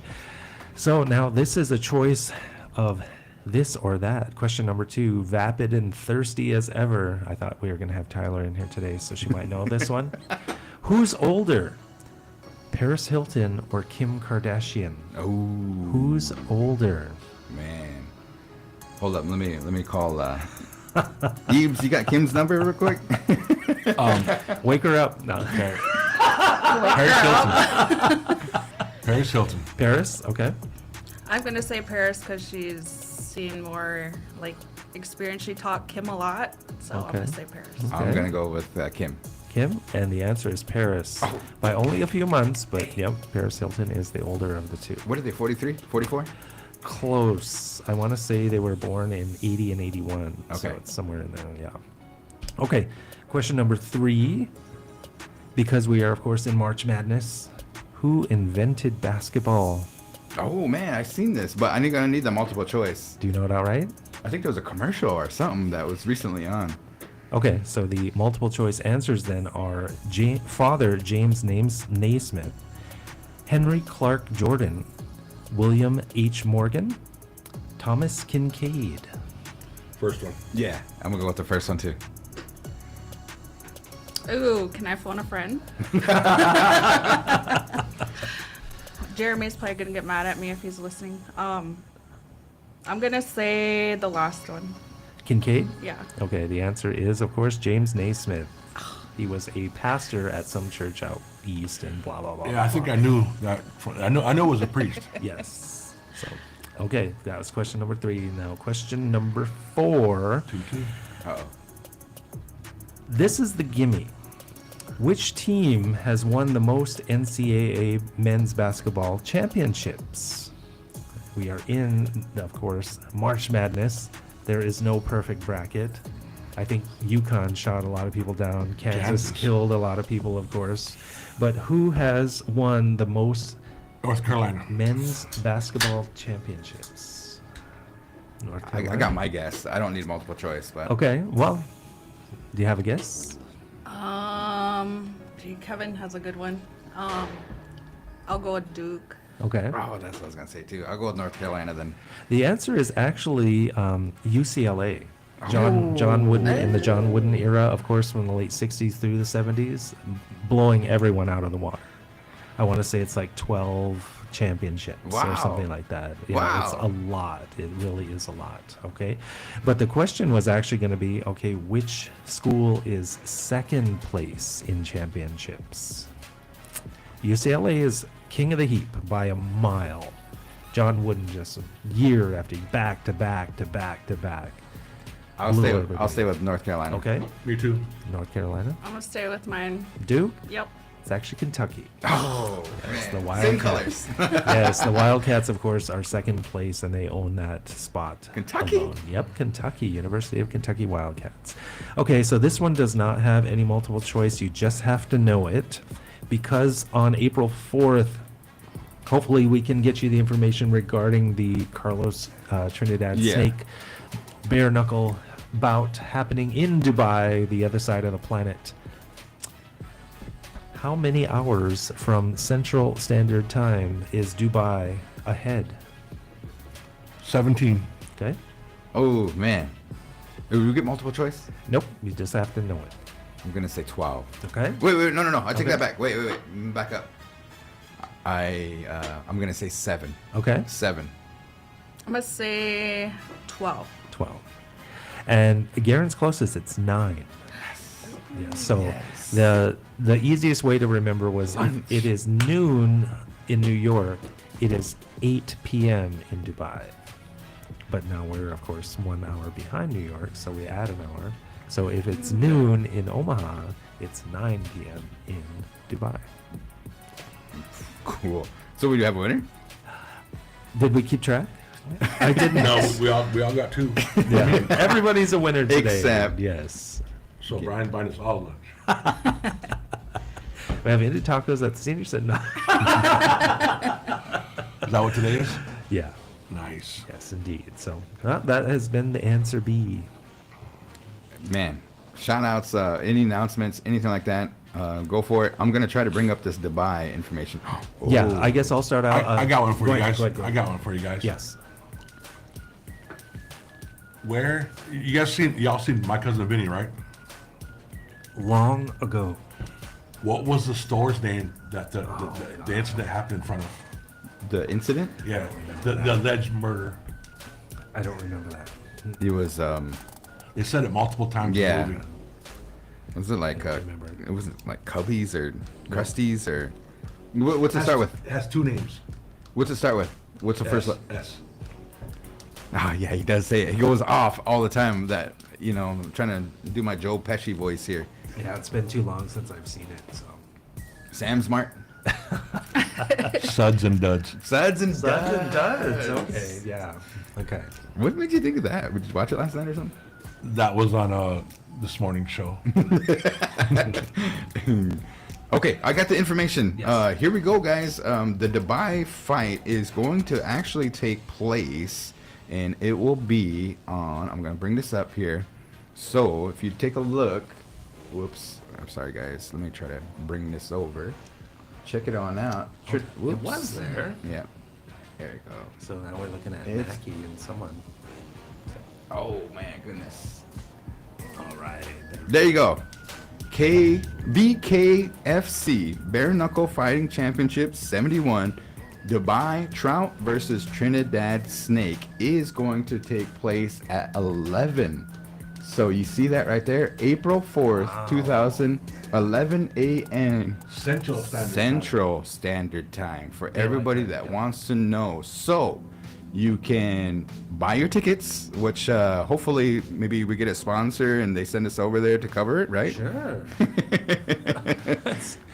So now this is a choice of this or that. Question number 2, vapid and thirsty as ever. I thought we were going to have Tyler in here today, so she might know this one. Who's older? Paris Hilton or Kim Kardashian? Oh, Who's older? man. Hold up. Let me call. Eves, you got Kim's number real quick? Wake her up. No, okay. Paris Hilton. Paris Hilton. Paris, okay. I'm gonna say Paris because she's seen more like experience. She taught Kim a lot, so I'm Okay. gonna say Paris. I'm gonna go with Kim. Kim, and the answer is Paris. By only a few months, but yep, Paris Hilton is the older of the two. What are they? 43? 44? Close. I want to say they were born in 80 and 81. So Okay. it's somewhere in there, yeah. Okay, question number 3. Because we are, of course, in March Madness, who invented basketball? Oh man, I've seen this, but I'm gonna need the multiple choice. Do you know it outright? I think there was a commercial or something that was recently on. Okay, so the multiple choice answers then are Father James Naismith, Henry Clark Jordan, William H. Morgan, Thomas Kincaid. First one. Yeah, I'm gonna go with the first one too. Ooh, can I phone a friend? Jeremy's probably gonna get mad at me if he's listening. I'm gonna say the last one. Kincaid? Yeah. Okay, the answer is, of course, James Naismith. He was a pastor at some church out east and blah, blah, blah. Yeah, I think I knew that. I know it was a priest. Yes. So, okay, that was question number 3. Now, question number 4. 2-2. Uh-oh. This is the gimme. Which team has won the most NCAA men's basketball championships? We are in, of course, March Madness. There is no perfect bracket. I think UConn shot a lot of people down. Kansas killed a lot of people, of course. But who has won the most North Carolina. men's basketball championships? North I Carolina. got my guess. I don't need multiple choice, but Okay, well, do you have a guess? Kevin has a good one. I'll go with Duke. Okay. oh, that's what I was gonna say too. I'll go with North Carolina then. The answer is actually UCLA. John Wooden in the John Wooden era, of course, from the late 60s through the 70s, blowing everyone out of the water. I want to say it's like 12 championships or Wow. something like that. You know, it's Wow. a lot. It really is a lot. Okay. But the question was actually going to be, okay, which school is second place in championships? UCLA is king of the heap by a mile. John Wooden just year after back to back to back to back. I'll Blew stay. everybody. I'll stay with North Carolina. Okay. Me too. North Carolina. I'm gonna stay with mine. Duke. Yep. It's actually Kentucky. Oh, It's man. the Same Wildcats. colors. Yes, the Wildcats, of course, are second place, and they own that spot. Kentucky? alone. Yep, Kentucky, University of Kentucky Wildcats. Okay, so this one does not have any multiple choice. You just have to know it, because on April 4th, hopefully we can get you the information regarding the Carlos Trinidad Yeah. Snake bare knuckle bout happening in Dubai, the other side of the planet. How many hours from Central Standard Time is Dubai ahead? 17. Okay. Oh man. Did we get multiple choice? Nope. You just have to know it. I'm gonna say 12. Okay. Wait, no. I take Okay. that back. Wait. Back up. I'm gonna say 7. Okay. 7. I'm gonna say 12. 12. And Garen's closest. It's 9. Yeah. So Yes. the easiest way to remember was if it is noon in New York. It is 8 p.m. in Dubai. But now we're of course 1 hour behind New York, so we add an hour. So if it's noon in Omaha, it's 9 p.m. in Dubai. Cool. So we do have a winner? Did we keep track? I didn't. No, we all got 2. Yeah. Everybody's a winner today. Except- Yes. So Brian buying us all lunch. We have Indian tacos at the senior center. No. Is that what today is? Yeah. Nice. Yes, indeed. So that has been the answer B. Man, shout outs, any announcements, anything like that, go for it. I'm going to try to bring up this Dubai information. Yeah, Oh. I guess I'll start out. I got one for go you ahead, guys. go ahead, go I ahead. got one for you guys. Yes. Where y'all seen My Cousin Vinny, right? Long ago. What was the store's name that the incident happened in front of? The incident? Yeah, the alleged murder. I don't remember that. It was, They said it multiple times Yeah. in the movie. was it like, remember. it was like Cubbies or Krusty's or, what's it start with? It has 2 names. What's it start with? What's the first? S. Ah, yeah, he does say it. He goes off all the time that, I'm trying to do my Joe Pesci voice here. Yeah, it's been too long since I've seen it. So. Sam Smart. Suds and Duds. Suds and Duds. Okay. Yeah. Okay. What made you think of that? Did you watch it last night or something? That was on this morning show. Okay, I got the information. Yes. Here we go, guys. The Dubai fight is going to actually take place, and it will be on. I'm going to bring this up here. So if you take a look, whoops. I'm sorry, guys. Let me try to bring this over. Check it on out. It Whoops. was there. Yeah. There you go. So now we're looking at It's- Mackie and someone. Oh man, goodness. All right. There you go. BKFC Bare Knuckle Fighting Championship 71. Dubai Trout versus Trinidad Snake is going to take place at 11. So you see that right there? April 4th, 2011 a.m. Central Standard Time for everybody that wants to know. So you can buy your tickets, which hopefully maybe we get a sponsor and they send us over there to cover it, right? Sure.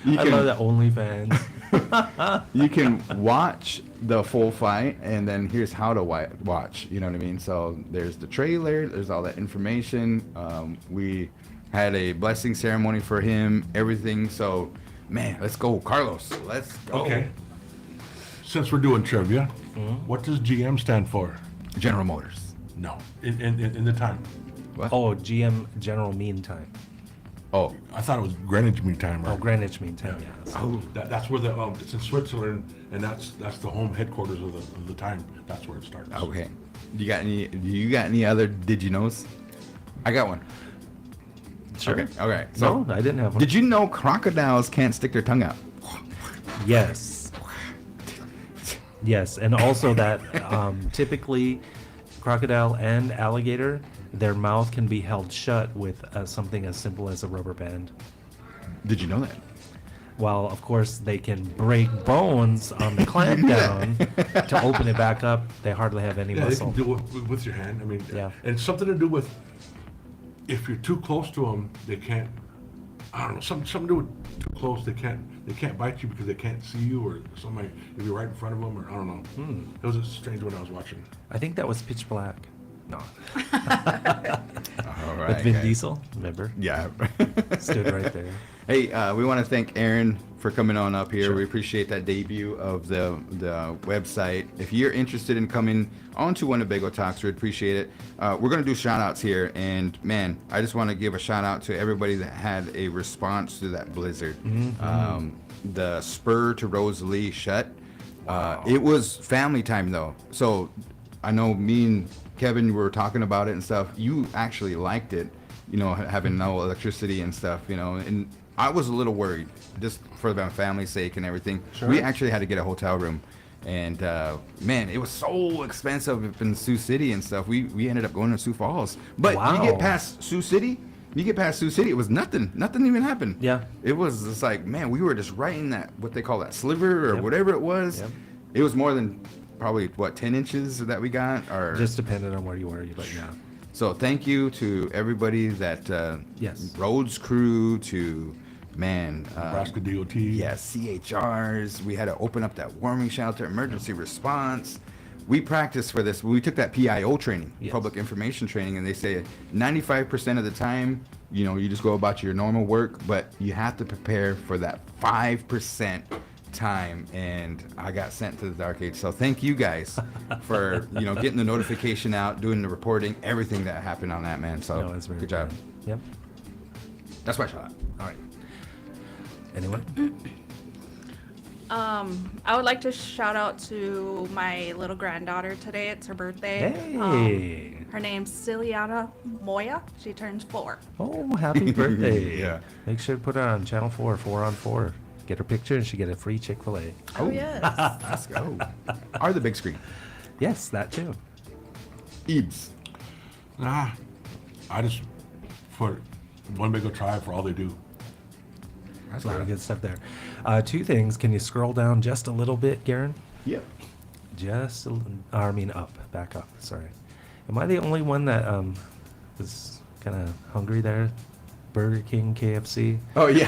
You I can- love that OnlyFans. You can watch the full fight, and then here's how to watch. You know what I mean? So there's the trailer, there's all that information. We had a blessing ceremony for him, everything. So, man, let's go, Carlos. Let's go. Okay. Since we're doing trivia, what does GM stand for? General Motors. No, in the time. What? Oh, GM General Mean Time. Oh, I thought it was Greenwich Mean Time. Oh, Greenwich Mean Time. Yeah. oh, That's where the it's in Switzerland, and that's the home headquarters of the time. That's where it starts. okay. Do you got any other did you knows? I got one. Sure. Okay. So, No, I didn't have one. did you know crocodiles can't stick their tongue out? Yes. Yes, and also that typically crocodile and alligator, their mouth can be held shut with something as simple as a rubber band. Did you know that? While, of course, they can break bones on the clamp down to open it back up, they hardly have any Yeah, they muscle. can do it with your hand. I mean, Yeah. and it's something to do with if you're too close to them, they can't. I don't know, something to do with too close. They can't bite you because they can't see you, or somebody if you're right in front of them, or I don't know. It was a strange one I was watching. I think that was Pitch Black. No. All right. With Vin guys. Diesel, remember? Yeah. Stood right there. Hey, we want to thank Aaron for coming on up here. Sure. We appreciate that debut of the website. If you're interested in coming onto Winnebago Talks, we'd appreciate it. We're going to do shout outs here. And man, I just want to give a shout out to everybody that had a response to that blizzard. The spur to Rosalie shut. It was family time though. So I know me and Kevin were talking about it and stuff. You actually liked it, you know, having no electricity and stuff, you know, and I was a little worried just for my family's sake and everything. Sure. We actually had to get a hotel room, and man, it was so expensive up in Sioux City and stuff. We ended up going to Sioux Falls, but you Wow. get past Sioux City, it was nothing even happened. Yeah. It was just like, man, we were just right in that, what they call that sliver or Yep. whatever it was. Yep. It was more than probably, 10 inches that we got? Or Just depended on where you were, but yeah. so thank you to everybody that, Yes. roads crew, to, man, Nebraska DOT. yeah, CHRs. We had to open up that warming shelter, emergency response. We practiced for this. We took that PIO training, Yes. public information training, and they say 95% of the time, you know, you just go about your normal work, but you have to prepare for that 5% time. And I got sent to the dark age. So thank you guys for, you know, getting the notification out, doing the reporting, everything that happened on that, man. So No, it's very good job. good. Yep. That's my shot. All right. Anyone? I would like to shout out to my little granddaughter today. It's her birthday. Hey. Her name's Ciliana Moya. She turns 4. Oh, happy birthday. Yeah. Make sure to put her on Channel 4, 4 on 4. Get her picture and she get a free Chick-fil-A. Oh, yes. Let's go. Or the big screen. Yes, that too. Ebs. Nah, I just for Winnebago Tribe for all they do. There's a lot of good stuff there. Two things. Can you scroll down just a little bit, Garan? Yep. Just a little, I mean up, back up, sorry. Am I the only one that was kind of hungry there? Burger King, KFC, Oh yeah.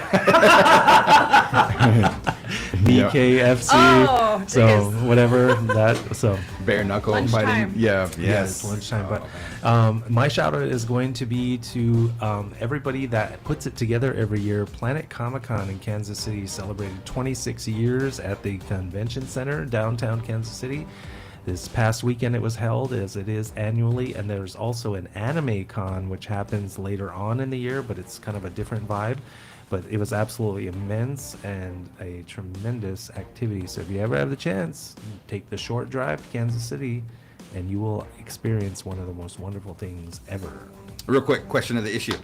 BKFC, Oh, so yes. whatever that, so Bare knuckle Lunchtime. fighting. Yeah. yes, Yes. lunchtime. Oh, But my shout out is going to be to everybody that puts it together every year. Planet Comic Con in Kansas City celebrated 26 years at the Convention Center, downtown Kansas City. This past weekend it was held, as it is annually, and there's also an anime con which happens later on in the year, but it's kind of a different vibe. But it was absolutely immense and a tremendous activity. So if you ever have the chance, take the short drive to Kansas City, and you will experience one of the most wonderful things ever. Real quick question of the issue.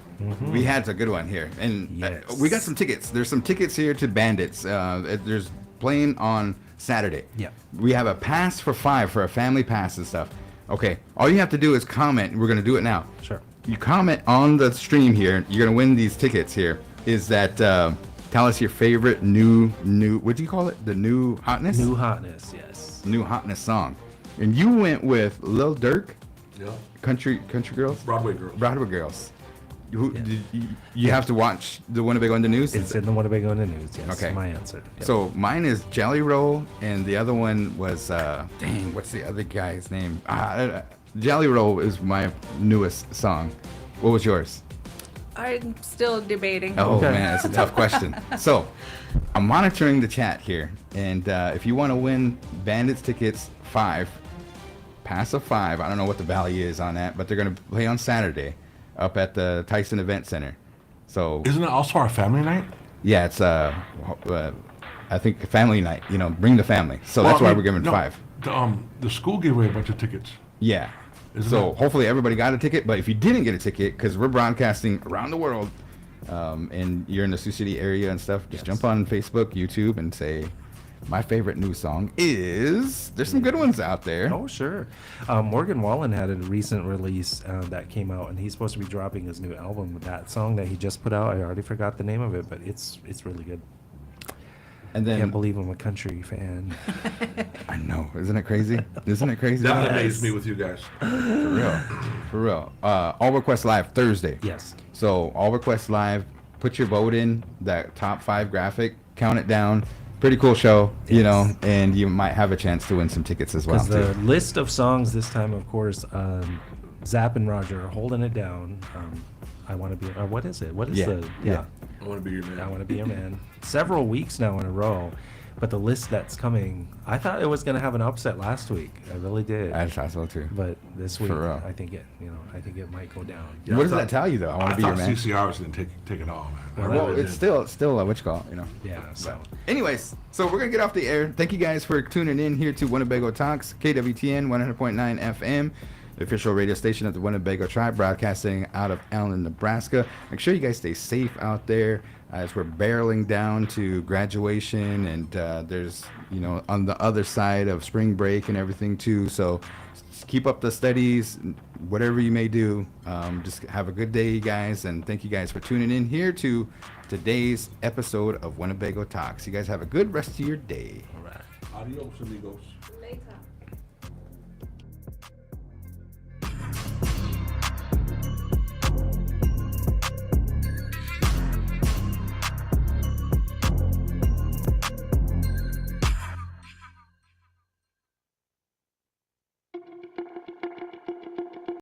We had a good one here, and Yes. we got some tickets. There's some tickets here to Bandits. There's playing on Saturday. Yeah. We have a pass for 5 for a family pass and stuff. Okay. All you have to do is comment. We're going to do it now. Sure. You comment on the stream here. You're going to win these tickets here. Is that, tell us your favorite new, what do you call it? The new hotness? New hotness, yes. New hotness song. And you went with Lil Durk, Yeah. Country Girls? Broadway girls. Broadway Girls. Who, Yeah. did you have to watch the Winnebago in the news? It's in the Winnebago in the news, yes. Okay. My answer. Yep. So mine is Jelly Roll, and the other one was dang, what's the other guy's name? Jelly Roll is my newest song. What was yours? I'm still debating. Oh Okay. man, it's a tough question. So I'm monitoring the chat here, and if you want to win Bandits tickets 5, pass of 5, I don't know what the value is on that, but they're gonna play on Saturday up at the Tyson Event Center. So Isn't it also our family night? yeah, it's I think family night. You know, bring the family. So that's why we're giving 5. The school gave away a bunch of tickets. Yeah. Isn't So it? hopefully everybody got a ticket. But if you didn't get a ticket, because we're broadcasting around the world, and you're in the Sioux City area and stuff, just jump on Facebook, YouTube, and say, my favorite new song is. There's some good ones out there. Oh, sure. Morgan Wallen had a recent release that came out, and he's supposed to be dropping his new album with that song that he just put out. I already forgot the name of it, but it's really good. And then Can't believe I'm a country fan. I know, isn't it crazy? Isn't it crazy? That amazed me with you guys. For real. All Request Live Thursday. Yes. So All Request Live, put your vote in, that top 5 graphic, count it down. Pretty cool show, you know, and you might have a chance to win some tickets as well. Because the Too. list of songs this time, of course, Zapp and Roger are holding it down. I want to be. What is it? What is Yeah, the? yeah. I want to be your man. I want to be your man. Several weeks now in a row, but the list that's coming, I thought it was going to have an upset last week. I really did. I thought so too. But this week, real. I think it might go down. Yeah, What I does thought- that tell you though? I want I to be your thought man. CCR was going to take it all, man. I Well, really It's did. still what you call it, you know. Yeah. So. Anyways, so we're gonna get off the air. Thank you guys for tuning in here to Winnebago Talks, KWTN 100.9 FM, the official radio station of the Winnebago Tribe, broadcasting out of Allen, Nebraska. Make sure you guys stay safe out there as we're barreling down to graduation, and there's, you know, on the other side of spring break and everything too. So keep up the studies, whatever you may do. Just have a good day, you guys, and thank you guys for tuning in here to today's episode of Winnebago Talks. You guys have a good rest of your day. All right. Adios, amigos. Later.